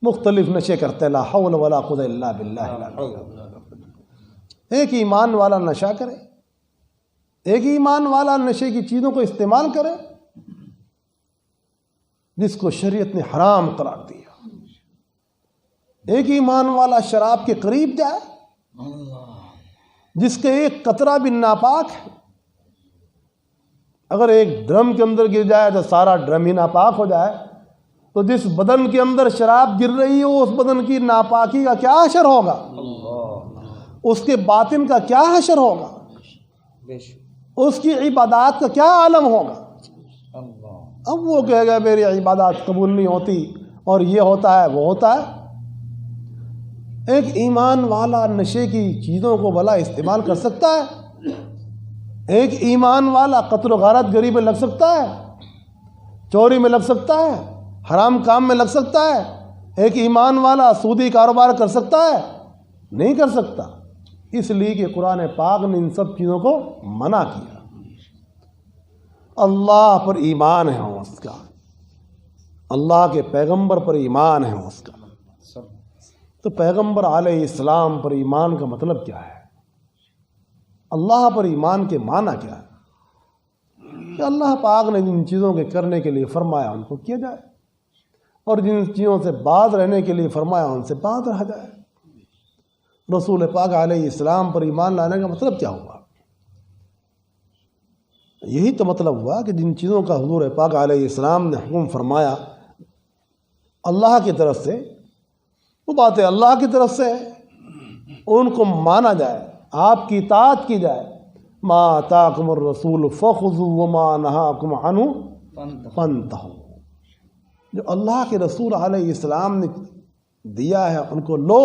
مختلف نشے کرتے، لا حول ولا قوت الا باللہ۔ ایک ایمان والا نشہ کرے، ایک ایمان والا نشے کی چیزوں کو استعمال کرے جس کو شریعت نے حرام قرار دیا، ایک ایمان والا شراب کے قریب جائے جس کے ایک قطرہ بھی ناپاک ہے، اگر ایک ڈرم کے اندر گر جائے تو سارا ڈرم ہی ناپاک ہو جائے، تو جس بدن کے اندر شراب گر رہی ہے اس بدن کی ناپاکی کا کیا حشر ہوگا، اس کے باطن کا کیا حشر ہوگا، بے شک اس کی عبادات کا کیا عالم ہوگا۔ اللہ اب وہ کہے گا میری عبادات قبول نہیں ہوتی اور یہ ہوتا ہے وہ ہوتا ہے۔ ایک ایمان والا نشے کی چیزوں کو بھلا استعمال کر سکتا ہے، ایک ایمان والا قتل و غارت گری میں لگ سکتا ہے، چوری میں لگ سکتا ہے، حرام کام میں لگ سکتا ہے، ایک ایمان والا سودی کاروبار کر سکتا ہے؟ نہیں کر سکتا، اس لیے کہ قرآن پاک نے ان سب چیزوں کو منع کیا۔ اللہ پر ایمان ہے اس کا، اللہ کے پیغمبر پر ایمان ہے اس کا، تو پیغمبر علیہ السلام پر ایمان کا مطلب کیا ہے، اللہ پر ایمان کے معنی کیا ہے کہ اللہ پاک نے جن چیزوں کے کرنے کے لیے فرمایا ان کو کیا جائے، اور جن چیزوں سے باز رہنے کے لیے فرمایا ان سے باز رہا جائے۔ رسول پاک علیہ السلام پر ایمان لانے کا مطلب کیا ہوا؟ یہی تو مطلب ہوا کہ جن چیزوں کا حضور پاک علیہ السلام نے حکم فرمایا اللہ کی طرف سے، وہ باتیں اللہ کی طرف سے ان کو مانا جائے، آپ کی اطاعت کی جائے۔ ما آتاکم الرسول فخذوا وما نہاکم عنہ فانتہوا، جو اللہ کے رسول علیہ السلام نے دیا ہے ان کو لو،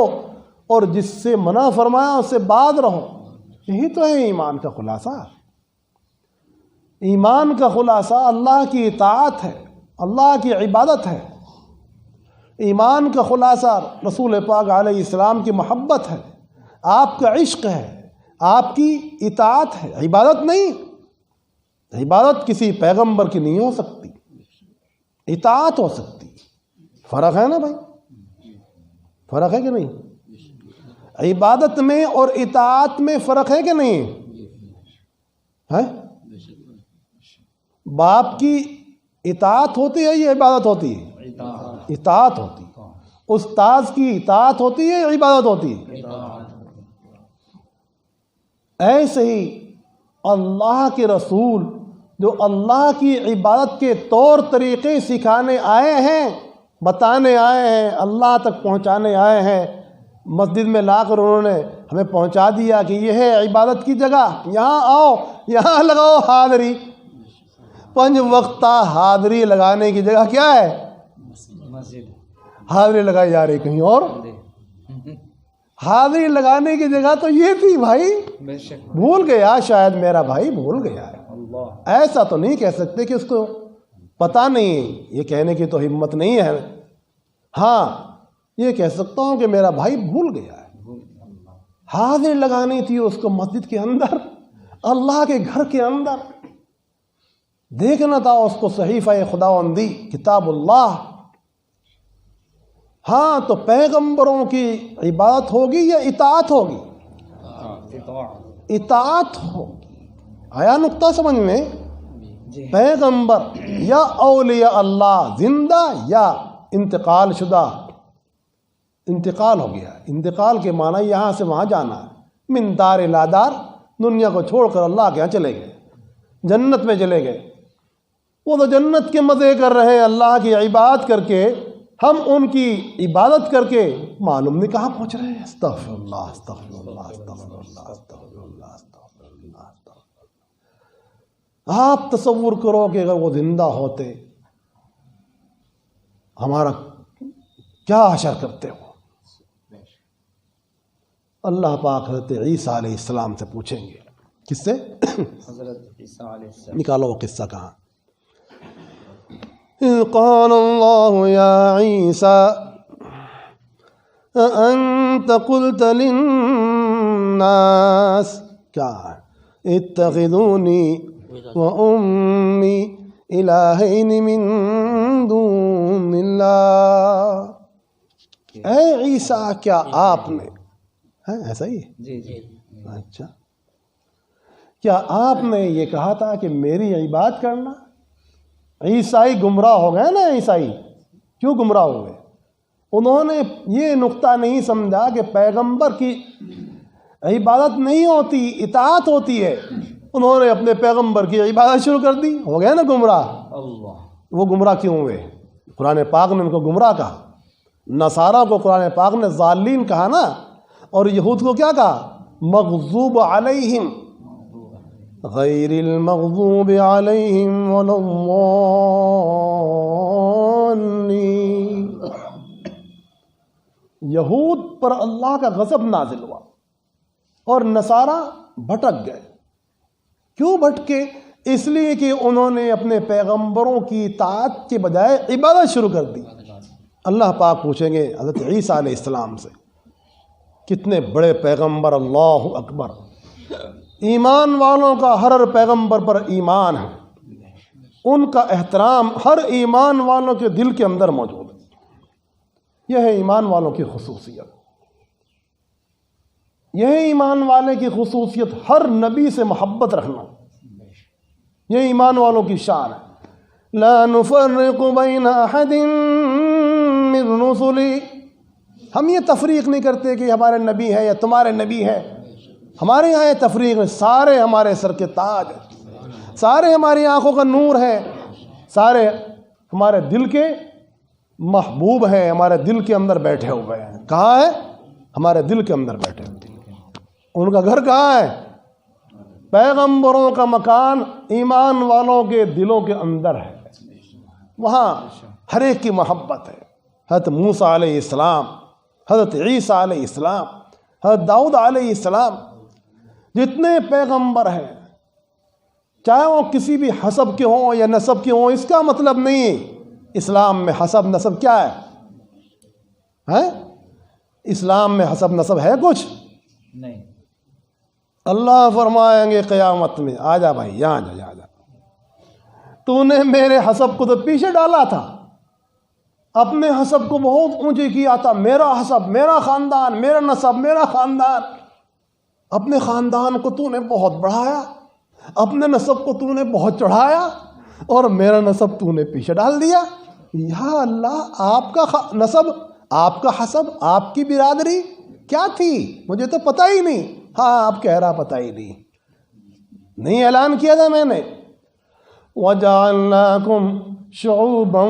اور جس سے منع فرمایا اس سے باز رہو۔ یہی تو ہے ایمان کا خلاصہ۔ ایمان کا خلاصہ اللہ کی اطاعت ہے، اللہ کی عبادت ہے۔ ایمان کا خلاصہ رسول پاک علیہ السلام کی محبت ہے، آپ کا عشق ہے، آپ کی اطاعت ہے، عبادت نہیں۔ عبادت کسی پیغمبر کی نہیں ہو سکتی، اطاعت ہو سکتی۔ فرق ہے نا بھائی، فرق ہے کہ نہیں؟ عبادت میں اور اطاعت میں فرق ہے کہ نہیں ہے؟ باپ کی اطاعت ہوتی ہے یہ عبادت ہوتی ہے؟ اطاعت ہوتی ہے۔ استاذ کی اطاعت ہوتی ہے عبادت ہوتی ہے؟ ایسے ہی اللہ کے رسول جو اللہ کی عبادت کے طور طریقے سکھانے آئے ہیں، بتانے آئے ہیں، اللہ تک پہنچانے آئے ہیں، مسجد میں لا کر انہوں نے ہمیں پہنچا دیا کہ یہ ہے عبادت کی جگہ، یہاں آؤ، یہاں لگاؤ حاضری۔ 5 وقتہ حاضری لگانے کی جگہ کیا ہے؟ مسجد۔ حاضری لگائی جا رہی کہیں اور، حاضری لگانے کی جگہ تو یہ تھی بھائی. بے شک. بھول گیا شاید میرا بھائی بھول گیا ہے. اللہ. ایسا تو نہیں کہہ سکتے کہ اس کو پتہ نہیں, یہ کہنے کی تو ہمت نہیں ہے. ہاں یہ کہہ سکتا ہوں کہ میرا بھائی بھول گیا ہے. حاضری لگانی تھی اس کو مسجد کے اندر, اللہ کے گھر کے اندر. دیکھنا تھا اس کو صحیفہ خداوندی کتاب اللہ. ہاں تو پیغمبروں کی عبادت ہوگی یا اطاعت ہوگی؟ اطاعت ہوگی. آیا نقطہ سمجھ میں؟ پیغمبر یا اولیاء اللہ زندہ یا انتقال شدہ. انتقال ہو گیا. انتقال کے معنی یہاں سے وہاں جانا ہے. من دار لا دار, دنیا کو چھوڑ کر اللہ کے یہاں چلے گئے, جنت میں چلے گئے. وہ تو جنت کے مزے کر رہے ہیں اللہ کی عبادت کر کے, ہم ان کی عبادت کر کے معلوم نہیں کہاں پہنچ رہے ہیں. استغفر اللہ استغفر اللہ استغفر اللہ استغفر اللہ استغفر اللہ استغفر اللہ. آپ تصور کرو کہ اگر وہ زندہ ہوتے ہمارا کیا حشر کرتے ہو. اللہ پاک حضرت عیسیٰ علیہ السلام سے پوچھیں گے. کس سے؟ حضرت عیسیٰ علیہ السلام. نکالو وہ قصہ کہاں. إذ قال الله يا عيسى أأنت قلت للناس اتخذوني وأمي إلهين من دون الله. اے عیسیٰ کیا آپ نے, ایسا ہی جی جی. اچھا, کیا آپ نے یہ کہا تھا کہ میری عبادت کرنا؟ عیسائی گمراہ ہو گئے نا. عیسائی کیوں گمراہ ہو گئے؟ انہوں نے یہ نقطہ نہیں سمجھا کہ پیغمبر کی عبادت نہیں ہوتی, اطاعت ہوتی ہے. انہوں نے اپنے پیغمبر کی عبادت شروع کر دی, ہو گئے نا گمراہ. اللہ. وہ گمراہ کیوں ہوئے؟ قرآن پاک نے ان کو گمراہ کہا. نصارہ کو قرآن پاک نے ضالین کہا نا, اور یہود کو کیا کہا؟ مغضوب علیہم غیر المغضوب علیہم ولا الضالین. یہود پر اللہ کا غضب نازل ہوا اور نصارہ بھٹک گئے. کیوں بھٹکے؟ اس لیے کہ انہوں نے اپنے پیغمبروں کی اطاعت کے بجائے عبادت شروع کر دی. اللہ پاک پوچھیں گے حضرت عیسیٰ علیہ السلام سے, کتنے بڑے پیغمبر, اللہ اکبر. ایمان والوں کا ہر پیغمبر پر ایمان ہے, ان کا احترام ہر ایمان والوں کے دل کے اندر موجود ہے. یہ ہے ایمان والوں کی خصوصیت. یہ ہے ایمان والے کی خصوصیت, ہر نبی سے محبت رکھنا. یہ ایمان والوں کی شان ہے. لا نفرق بین احد من رسلی. ہم یہ تفریق نہیں کرتے کہ ہمارے نبی ہے یا تمہارے نبی ہے. ہمارے یہاں یہ تفریق ہے. سارے ہمارے سر کے تاج ہیں, سارے ہماری آنکھوں کا نور ہے, سارے ہمارے دل کے محبوب ہیں, ہمارے دل کے اندر بیٹھے ہوئے ہیں. کہاں ہے؟ ہمارے دل کے اندر بیٹھے ہوئے. ان کا گھر کہاں ہے؟ پیغمبروں کا مکان ایمان والوں کے دلوں کے اندر ہے. وہاں ہر ایک کی محبت ہے. حضرت موسیٰ علیہ السلام, حضرت عیسیٰ علیہ السلام, حضرت داؤد علیہ السلام, جتنے پیغمبر ہیں, چاہے وہ کسی بھی حسب کے ہوں یا نسب کے ہوں, اس کا مطلب نہیں اسلام میں حسب نسب کیا ہے. اسلام میں حسب نسب ہے کچھ نہیں. اللہ فرمائیں گے قیامت میں, آجا بھائی یہاں جا, یہاں جا, تو نے میرے حسب کو تو پیچھے ڈالا تھا, اپنے حسب کو بہت اونچے کیا تھا. میرا حسب, میرا خاندان, میرا نسب, میرا خاندان. اپنے خاندان کو تو نے بہت بڑھایا, اپنے نسب کو تو نے بہت چڑھایا, اور میرا نسب تو نے پیچھے ڈال دیا. یا اللہ, آپ کا نسب, آپ کا حسب, آپ کی برادری کیا تھی؟ مجھے تو پتہ ہی نہیں. ہاں آپ کہہ رہا پتہ ہی نہیں اعلان کیا تھا میں نے. وَجَعَلْنَاكُمْ شُعُوبًا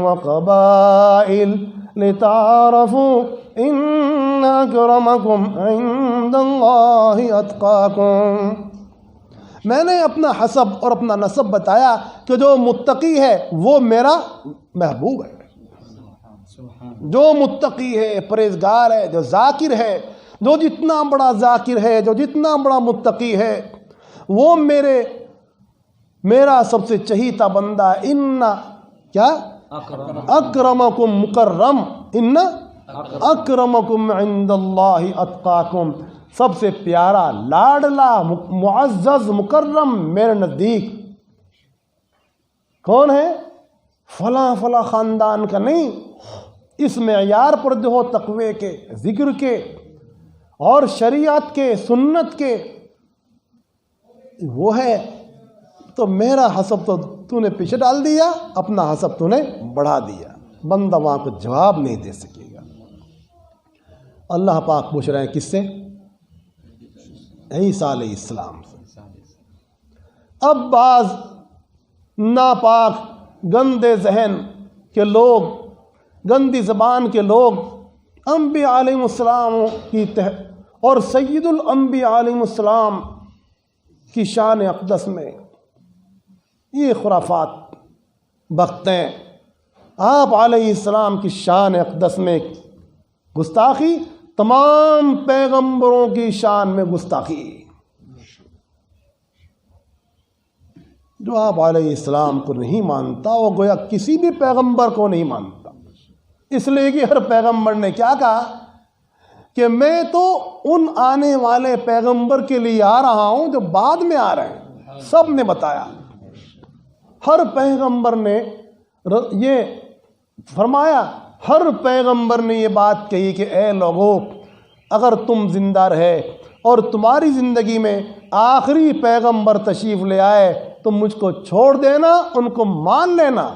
وَقَبَائِلَ لِتَعَارَفُوا إِنَّ أَكْرَمَكُمْ عِندَ اللَّهِ أَتْقَاكُمْ. میں نے اپنا حسب اور اپنا نسب بتایا کہ جو متقی ہے وہ میرا محبوب ہے, جو متقی ہے, پرہیزگار ہے, جو ذاکر ہے, جو جتنا بڑا ذاکر ہے، جو جتنا بڑا متقی ہے، وہ میرا سب سے چہیتا بندہ ہے۔ ان کیا اکرمکم مکرم، ان اکرمکم عند اللہ اتقاکم، سب سے پیارا، لاڈلا، معزز، مکرم میرے نزدیک کون ہے؟ فلاں فلاں خاندان کا نہیں، اس معیار پر جو ہو تقوی کے، ذکر کے اور شریعت کے، سنت کے، وہ ہے۔ تو میرا حسب تو نے پیچھے ڈال دیا، اپنا حسب تو نے بڑھا دیا، بندہ وہاں کو جواب نہیں دے سکے گا۔ اللہ پاک پوچھ رہے ہیں کس سے؟ عیسیٰ علیہ السلام سے۔ اب بعض ناپاک گندے ذہن کے لوگ، گندی زبان کے لوگ انبیاء علیہ السلام کی اور سید الانبیاء علیہ السلام کی شان اقدس میں یہ خرافات بکتے ہیں۔ آپ علیہ السلام کی شان اقدس میں گستاخی، تمام پیغمبروں کی شان میں گستاخی۔ جو آپ علیہ السلام کو نہیں مانتا وہ گویا کسی بھی پیغمبر کو نہیں مانتا، اس لیے کہ ہر پیغمبر نے کیا کہا کہ میں تو ان آنے والے پیغمبر کے لیے آ رہا ہوں جو بعد میں آ رہے ہیں۔ سب نے بتایا، ہر پیغمبر نے یہ فرمایا، ہر پیغمبر نے یہ بات کہی کہ اے لوگو، اگر تم زندہ رہے اور تمہاری زندگی میں آخری پیغمبر تشریف لے آئے تو مجھ کو چھوڑ دینا، ان کو مان لینا۔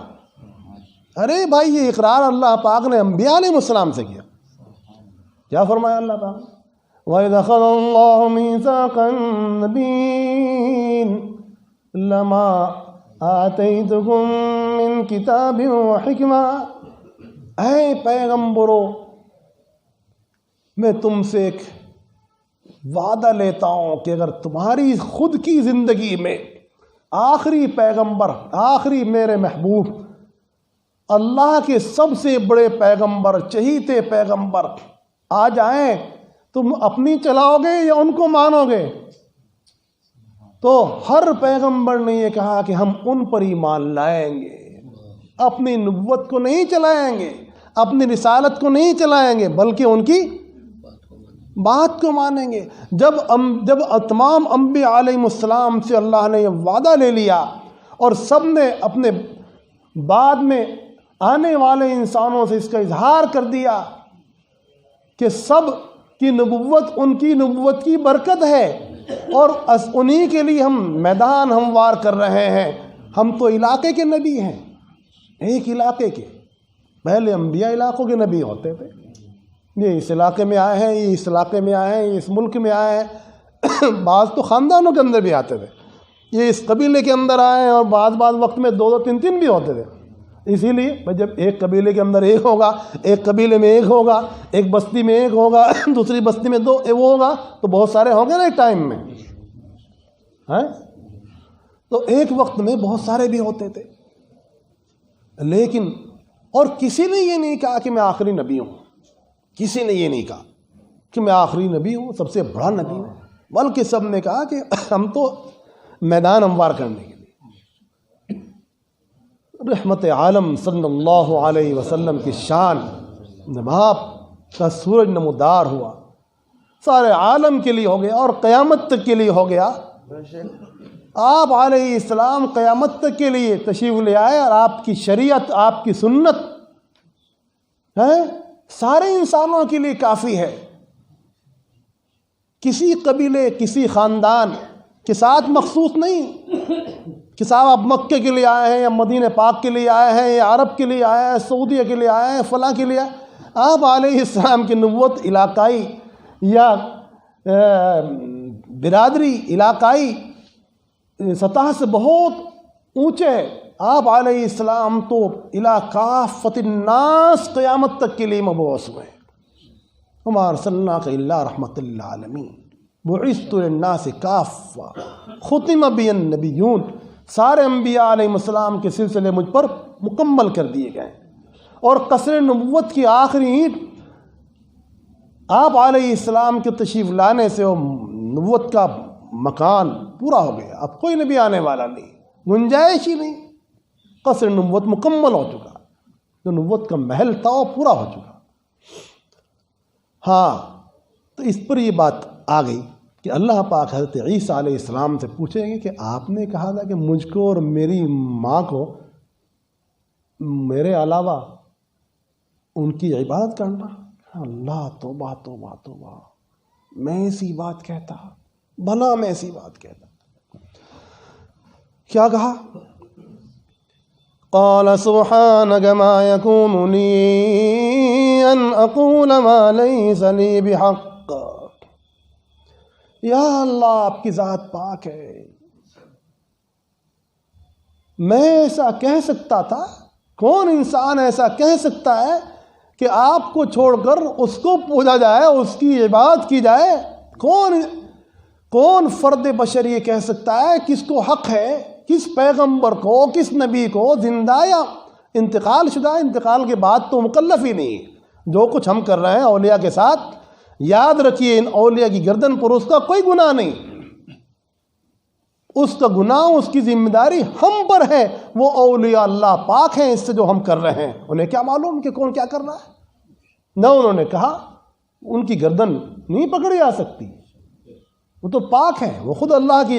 ارے بھائی، یہ اقرار اللہ پاک نے انبیاء علیہ السلام سے کیا۔ کیا فرمایا اللہ پاک؟ وَإِذْ أَخَذَ اللَّهُ مِيثَاقَ النَّبِيِّينَ لَمَا آتَيْتُكُم مِّن كِتَابٍ وَحِكْمَةٍ، اے پیغمبروں، میں تم سے ایک وعدہ لیتا ہوں کہ اگر تمہاری خود کی زندگی میں آخری پیغمبر، آخری میرے محبوب، اللہ کے سب سے بڑے پیغمبر، چہیتے پیغمبر آ جائیں، تم اپنی چلاؤ گے یا ان کو مانو گے؟ تو ہر پیغمبر نے یہ کہا کہ ہم ان پر ایمان لائیں گے، اپنی نبوت کو نہیں چلائیں گے، اپنی رسالت کو نہیں چلائیں گے، بلکہ ان کی بات کو مانیں گے۔ جب تمام انبیاء علیہ السلام سے اللہ نے یہ وعدہ لے لیا اور سب نے اپنے بعد میں آنے والے انسانوں سے اس کا اظہار کر دیا کہ سب کی نبوت ان کی نبوت کی برکت ہے اور انہی کے لیے ہم میدان ہموار کر رہے ہیں، ہم تو علاقے کے نبی ہیں، ایک علاقے کے۔ پہلے انبیاء علاقوں کے نبی ہوتے تھے، یہ اس علاقے میں آئے ہیں، یہ اس علاقے میں آئے ہیں، یہ اس ملک میں آئے ہیں، بعض تو خاندانوں کے اندر بھی آتے تھے، یہ اس قبیلے کے اندر آئے ہیں، اور بعض وقت میں 2 3 3 بھی ہوتے تھے۔ اسی لیے جب ایک قبیلے کے اندر ایک ہوگا، ایک قبیلے میں ایک ہوگا، ایک بستی میں ایک ہوگا، دوسری بستی میں 2 وہ ہوگا، تو بہت سارے ہوں گے نا ایک ٹائم میں، تو ایک وقت میں بہت سارے بھی ہوتے تھے۔ لیکن اور کسی نے یہ نہیں کہا کہ میں آخری نبی ہوں، کسی نے یہ نہیں کہا کہ میں آخری نبی ہوں، سب سے بڑا نبی ہوں، بلکہ سب نے کہا کہ ہم تو میدان ہموار کرنے کے لیے۔ رحمت عالم صلی اللہ علیہ وسلم کی شان جب آپ کا سورج نمودار ہوا، سارے عالم کے لیے ہو گیا اور قیامت تک کے لیے ہو گیا۔ آپ علیہ السلام قیامت تک کے لیے تشریف لے آئے اور آپ کی شریعت، آپ کی سنت ہے سارے انسانوں کے لیے کافی ہے۔ کسی قبیلے، کسی خاندان کے ساتھ مخصوص نہیں کہ صاحب آپ مکے کے لیے آئے ہیں یا مدینہ پاک کے لیے آئے ہیں یا عرب کے لیے آئے ہیں، سعودیہ کے لیے آئے ہیں، فلاں کے لیے آئے۔ آپ علیہ السلام کی نبوت علاقائی یا برادری، علاقائی سطح سے بہت اونچے ہے۔ آپ علیہ السلام تو الی کافۃ الناس قیامت تک کے لیے مبعوث ہوئے۔ وما ارسلناک الا رحمۃ للعالمین بعثت للناس کافۃ ختم بی النبیون، سارے انبیاء علیہ السلام کے سلسلے مجھ پر مکمل کر دیے گئے، اور قصر نبوت کی آخری اینٹ آپ علیہ السلام کے تشریف لانے سے وہ نبوت کا مکان پورا ہو گیا، اب کوئی نبی آنے والا نہیں، گنجائش ہی نہیں، قصر نبوت مکمل ہو چکا، جو نبوت کا محل تھا وہ پورا ہو چکا۔ ہاں، تو اس پر یہ بات آ گئی کہ اللہ پاک حضرت عیسیٰ علیہ السلام سے پوچھیں گے کہ آپ نے کہا تھا کہ مجھ کو اور میری ماں کو میرے علاوہ ان کی عبادت کرنا۔ اللہ توبہ توبہ توبہ، میں ایسی بات کہتا، بھلا میں ایسی بات کہتا۔ کیا کہا؟ قال سبحانك ما يكون لي ان اقول ما ليس لي بحق۔ یا اللہ، آپ کی ذات پاک ہے، میں ایسا کہہ سکتا تھا؟ کون انسان ایسا کہہ سکتا ہے کہ آپ کو چھوڑ کر اس کو پوجا جائے، اس کی عبادت کی جائے؟ کون فرد بشر یہ کہہ سکتا ہے؟ کس کو حق ہے؟ کس پیغمبر کو، کس نبی کو، زندہ یا انتقال شدہ؟ انتقال کے بعد تو مکلف ہی نہیں ہے۔ جو کچھ ہم کر رہے ہیں اولیاء کے ساتھ، یاد رکھیے ان اولیاء کی گردن پر اس کا کوئی گناہ نہیں، اس کا گناہ، اس کی ذمہ داری ہم پر ہے۔ وہ اولیاء اللہ پاک ہیں اس سے جو ہم کر رہے ہیں، انہیں کیا معلوم کہ کون کیا کر رہا ہے؟ نہ انہوں نے کہا، ان کی گردن نہیں پکڑی جا سکتی، وہ تو پاک ہیں، وہ خود اللہ کی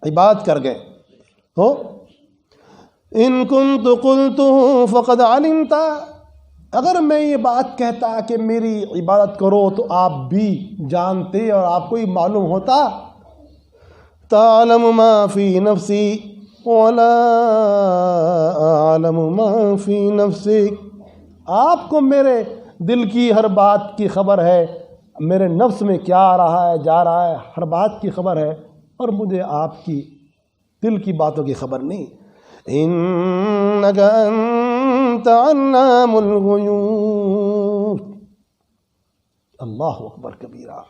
عبادت کر گئے۔ تو ان کنت قلتہ فقد علمت، اگر میں یہ بات کہتا کہ میری عبادت کرو تو آپ بھی جانتے اور آپ کو ہی معلوم ہوتا۔ تعلم ما فی نفسی ولا اعلم ما فی نفسک، آپ کو میرے دل کی ہر بات کی خبر ہے، میرے نفس میں کیا آ رہا ہے جا رہا ہے ہر بات کی خبر ہے، اور مجھے آپ کی دل کی باتوں کی خبر نہیں۔ انک انت علام الغیوب، اللہ اکبر کبیرہ۔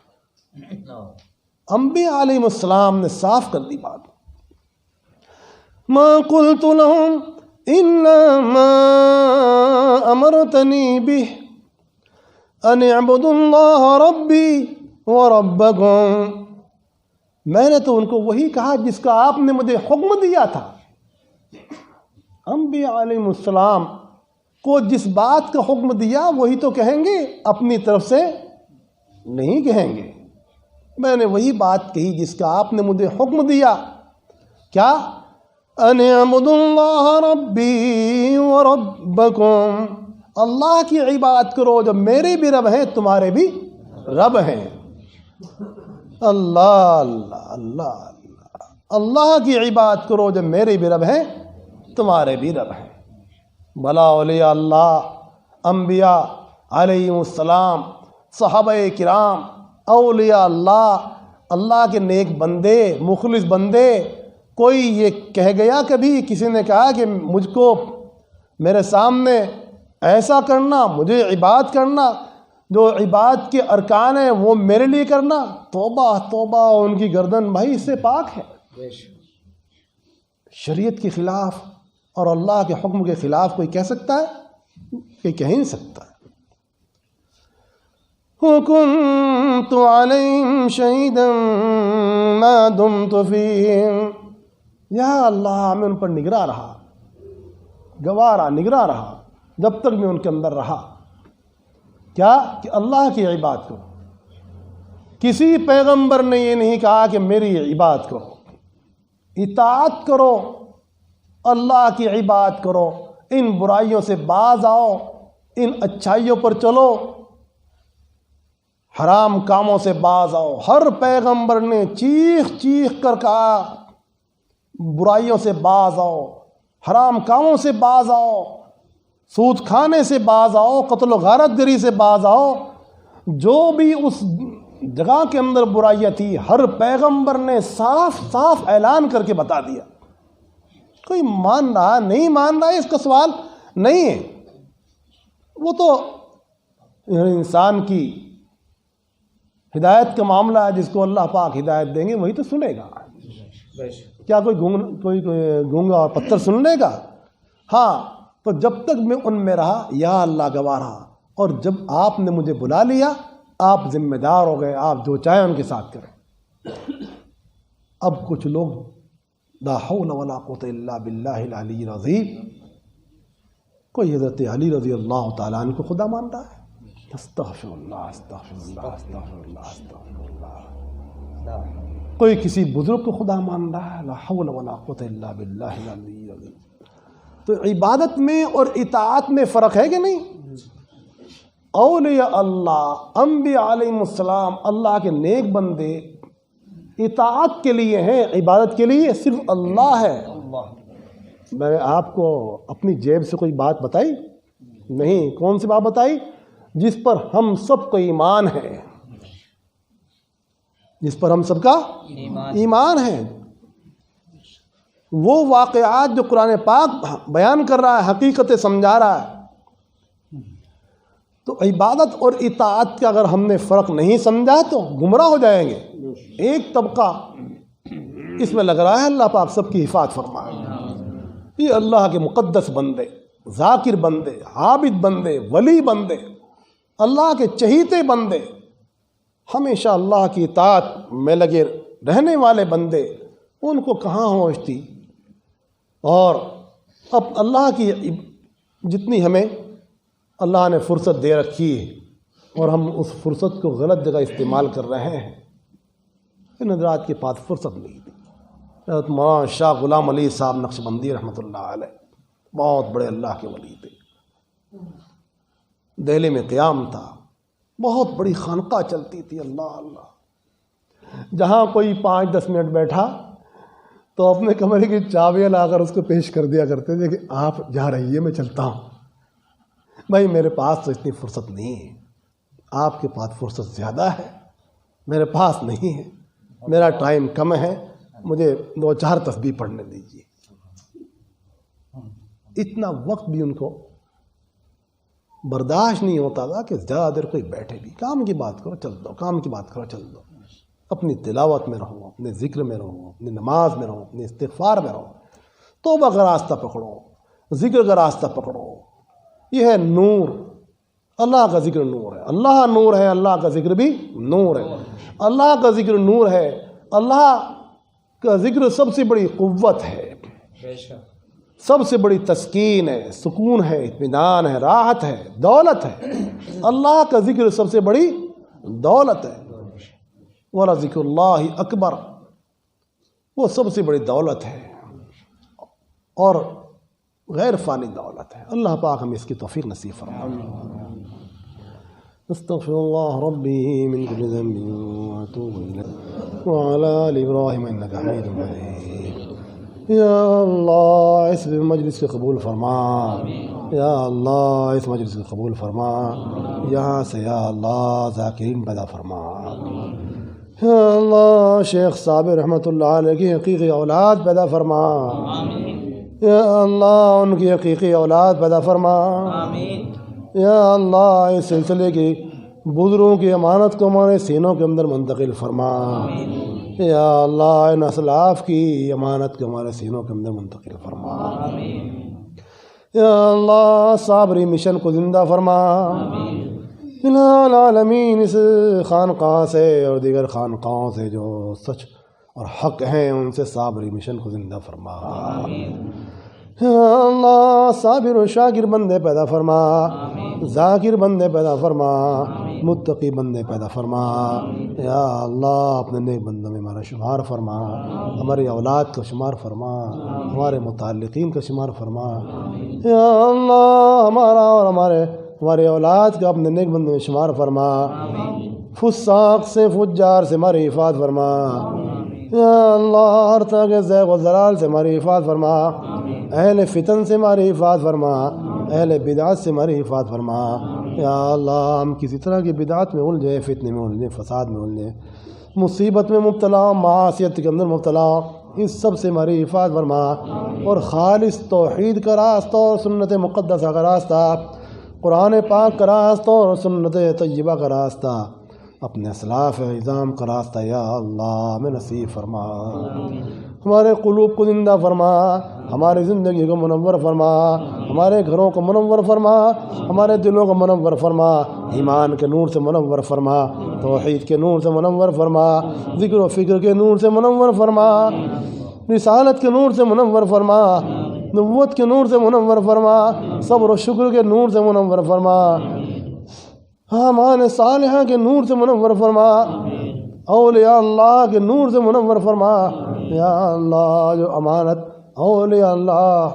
انبیاء علیہ السلام نے صاف کر دی بات۔ ما قلت لهم الا ما امرتنی به ان اعبدوا اللہ ربی وربکم، میں نے تو ان کو وہی کہا جس کا آپ نے مجھے حکم دیا تھا۔ انبیاء علیہ السلام کو جس بات کا حکم دیا وہی تو کہیں گے، اپنی طرف سے نہیں کہیں گے۔ میں نے وہی بات کہی جس کا آپ نے مجھے حکم دیا، کیا؟ ان اعبدوا اللہ ربی وربکم، اللہ کی عبادت کرو جو میرے بھی رب ہیں تمہارے بھی رب ہیں۔ اللہ اللہ اللہ اللہ، اللہ کی عبادت کرو جو میرے بھی رب ہیں تمہارے بھی رب ہیں۔ بھلا اولیاء اللہ، انبیاء علیہ السلام، صحابہ کرام، اولیاء اللہ، اللہ کے نیک بندے، مخلص بندے، کوئی یہ کہہ گیا کبھی؟ کسی نے کہا کہ مجھ کو میرے سامنے ایسا کرنا، مجھے عبادت کرنا، جو عبادت کے ارکان ہیں وہ میرے لیے کرنا؟ توبہ توبہ، ان کی گردن بھائی اس سے پاک ہے۔ شریعت کے خلاف اور اللہ کے حکم کے خلاف کوئی کہہ سکتا ہے؟ کوئی کہہ نہیں سکتا۔ وَكُنْتُ عَلَيْهِمْ شَهِيدًا مَا دُمْتُ فِيهِمْ، یا اللہ میں ان پر نگراں رہا، گواہ رہا، نگراں رہا جب تک میں ان کے اندر رہا۔ کیا؟ کہ اللہ کی عبادت کرو۔ کسی پیغمبر نے یہ نہیں کہا کہ میری عبادت کرو، اطاعت کرو، اللہ کی عبادت کرو، ان برائیوں سے باز آؤ، ان اچھائیوں پر چلو، حرام کاموں سے باز آؤ۔ ہر پیغمبر نے چیخ چیخ کر کہا برائیوں سے باز آؤ، حرام کاموں سے باز آؤ، سود کھانے سے باز آؤ، قتل و غارت گری سے باز آؤ۔ جو بھی اس جگہ کے اندر برائیاں تھی ہر پیغمبر نے صاف صاف اعلان کر کے بتا دیا۔ کوئی مان رہا نہیں مان رہا اس کا سوال نہیں ہے، وہ تو انسان کی ہدایت کا معاملہ ہے، جس کو اللہ پاک ہدایت دیں گے وہی تو سنے گا۔ کیا کوئی گونگا اور پتھر سن لے گا؟ ہاں، تو جب تک میں ان میں رہا، یا اللہ گواہ رہا، اور جب آپ نے مجھے بلا لیا آپ ذمہ دار ہو گئے، آپ جو چاہیں ان کے ساتھ کریں۔ اب کچھ لوگ لا حول ولا قوت الا باللہ العلی العظیم، کوئی حضرت علی رضی اللہ تعالیٰ عنہ کو خدا مان رہا ہے، استغفر اللہ استغفر اللہ استغفر اللہ استغفر اللہ، کوئی کسی بزرگ کو خدا مان رہا ہے، لا حول ولا قوت الا باللہ العلی العظیم۔ تو عبادت میں اور اطاعت میں فرق ہے کہ نہیں؟ اولیاء اللہ، انبیاء علیہ السلام، اللہ کے نیک بندے اطاعت کے لیے ہیں، عبادت کے لیے صرف اللہ ہے۔ میں نے آپ کو اپنی جیب سے کوئی بات بتائی نہیں، کون سی بات بتائی؟ جس پر ہم سب کو ایمان ہے، جس پر ہم سب کا ایمان ہے، وہ واقعات جو قرآن پاک بیان کر رہا ہے، حقیقتیں سمجھا رہا ہے۔ تو عبادت اور اطاعت کا اگر ہم نے فرق نہیں سمجھا تو گمراہ ہو جائیں گے۔ ایک طبقہ اس میں لگ رہا ہے اللہ پاک سب کی حفاظت فرمائے، یہ اللہ کے مقدس بندے، ذاکر بندے، عابد بندے، ولی بندے، اللہ کے چہیتے بندے، ہمیشہ اللہ کی اطاعت میں لگے رہنے والے بندے، ان کو کہاں ہوش تھی؟ اور اب اللہ کی جتنی ہمیں اللہ نے فرصت دے رکھی ہے اور ہم اس فرصت کو غلط جگہ استعمال کر رہے ہیں۔ ان حضرات کے پاس فرصت نہیں تھی۔ حضرت مولانا شاہ غلام علی صاحب نقشبندی رحمۃ اللہ علیہ بہت بڑے اللہ کے ولی تھے، دہلی میں قیام تھا، بہت بڑی خانقاہ چلتی تھی، اللہ اللہ، جہاں کوئی 5-10 منٹ بیٹھا تو اپنے کمرے کی چابیاں لا کر اس کو پیش کر دیا کرتے تھے کہ آپ جا رہیے میں چلتا ہوں۔ بھائی میرے پاس تو اتنی فرصت نہیں ہے، آپ کے پاس فرصت زیادہ ہے، میرے پاس نہیں ہے، میرا ٹائم کم ہے، مجھے 2-4 تسبیح پڑھنے دیجیے۔ اتنا وقت بھی ان کو برداشت نہیں ہوتا تھا کہ زیادہ دیر کوئی بیٹھے بھی، کام کی بات کرو چل دو، کام کی بات کرو چل دو، اپنی تلاوت میں رہو، اپنے ذکر میں رہو، اپنی نماز میں رہو، اپنے استغفار میں رہو، توبہ کا راستہ پکڑو، ذکر کا راستہ پکڑو۔ یہ ہے نور، اللہ کا ذکر نور ہے، اللہ نور ہے، اللہ کا ذکر بھی نور ہے، اللہ کا ذکر نور ہے، اللہ کا ذکر سب سے بڑی قوت ہے، سب سے بڑی تسکین ہے، سکون ہے، اطمینان ہے، راحت ہے، دولت ہے۔ اللہ کا ذکر سب سے بڑی دولت ہے، وَلَذِكْرُ اللَّهِ اکبر، وہ سب سے بڑی دولت ہے اور غیر فانی دولت ہے۔ اللہ پاک ہمیں اس کی توفیق نصیب فرمائے۔ استغفر اللہ ربی من کل ذنب واتوب الیہ وعلی آل ابراہیم انک حمید مجید۔ یا اللہ اس مجلس کو قبول فرما، یا اللہ اس مجلس کو قبول فرما، یہاں سے یا اللہ ذاکرین پیدا فرما۔ یا اللہ شیخ صاحب رحمۃ اللہ علیہ کی حقیقی اولاد پیدا فرما، یا اللہ ان کی حقیقی اولاد پیدا فرما، یا اللہ اس سلسلے کی بزرگوں کی امانت کو ہمارے سینوں کے اندر منتقل فرما، یا اللہ ان اسلاف کی امانت کو ہمارے سینوں کے اندر منتقل فرما، یا اللہ صابری مشن کو زندہ فرما، الہ العالمین اس خانقاہ سے اور دیگر خانقاہوں سے جو سچ اور حق ہیں ان سے صابری مشن کو زندہ فرما، یا اللہ صابر و شاکر بندے پیدا فرما، ذاکر بندے پیدا فرما، متقی بندے پیدا فرما، یا اللہ اپنے نیک بندوں میں ہمارا شمار فرما، ہماری اولاد کو شمار فرما، ہمارے متعلقین کو شمار فرما، یا اللہ ہمارا اور ہمارے اولاد کا اپنے نیک بندوں میں شمار فرما، فساق سے فجار سے ہماری حفاظت فرما، یا اللہ ہر طرح کے زیغ و ضلال سے ہماری حفاظت فرما، اہل فتن سے ہماری حفاظت فرما، اہل بدعات سے ہماری حفاظت فرما، یا اللہ ہم کسی طرح کی بدعات میں الجھے، فتنے میں الجھے، فساد میں الجھے، مصیبت میں مبتلا، معاصیت کے اندر مبتلا، اس سب سے ہماری حفاظت فرما، اور خالص توحید کا راستہ اور سنت مقدسہ کا راستہ، قرآن پاک کا راستہ اور سنت طیبہ کا راستہ اپنے اسلاف عظام کا راستہ یا اللہ ہمیں نصیب فرما، ہمارے قلوب کو زندہ فرما، ہماری زندگی کو منور فرما، ہمارے گھروں کو منور فرما، ہمارے دلوں کو منور فرما، ایمان کے نور سے منور فرما، توحید کے نور سے منور فرما، ذکر و فکر کے نور سے منور فرما، رسالت کے نور سے منور فرما، نبوت کے نور سے منور فرما، صبر و شکر کے نور سے منور فرما، اعمال صالحہ کے نور سے منور فرما، اولیاء اللہ کے نور سے منور فرما، یا اللہ جو امانت اولیاء اللہ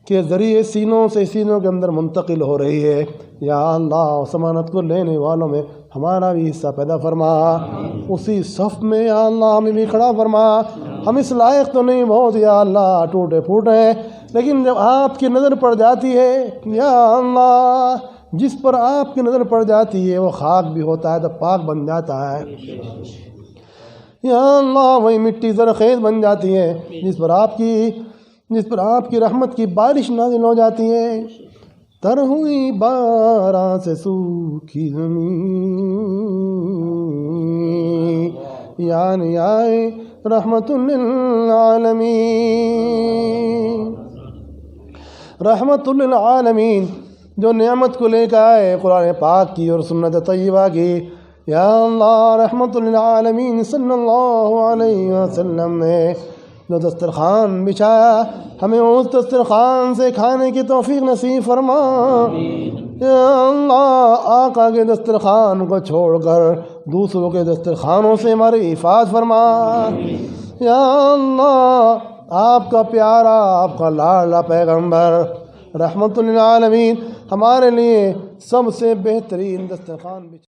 کے ذریعے سینوں سے سینوں کے اندر منتقل ہو رہی ہے، یا اللہ اس امانت کو لینے والوں میں ہمارا بھی حصہ پیدا فرما، اسی صف میں یا اللہ ہمیں بھی کھڑا فرما، ہم اس لائق تو نہیں بہت یا اللہ ٹوٹے پھوٹے ہیں، لیکن جب آپ کی نظر پڑ جاتی ہے یا اللہ جس پر آپ کی نظر پڑ جاتی ہے وہ خاک بھی ہوتا ہے تو پاک بن جاتا ہے، یا اللہ وہی مٹی زرخیز بن جاتی ہے جس پر آپ کی رحمت کی بارش نازل ہو جاتی ہے، تر ہوئی بارہ سے سوکھی زمین یعنی آئے رحمت للعالمین، رحمت للعالمین جو نعمت کو لے کے آئے قرآن پاک کی اور سنت طیبہ کی، یا اللہ رحمت للعالمین صلی اللہ علیہ وسلم نے جو دسترخوان بچھایا ہمیں اس دسترخوان سے کھانے کی توفیق نصیب فرما، یا اللہ آقا کے دسترخوان کو چھوڑ کر دوسروں کے دسترخوانوں سے ہماری حفاظت فرما، یا اللہ آپ کا پیارا آپ کا لاڈلا پیغمبر رحمت للعالمین ہمارے لیے سب سے بہترین دسترخوان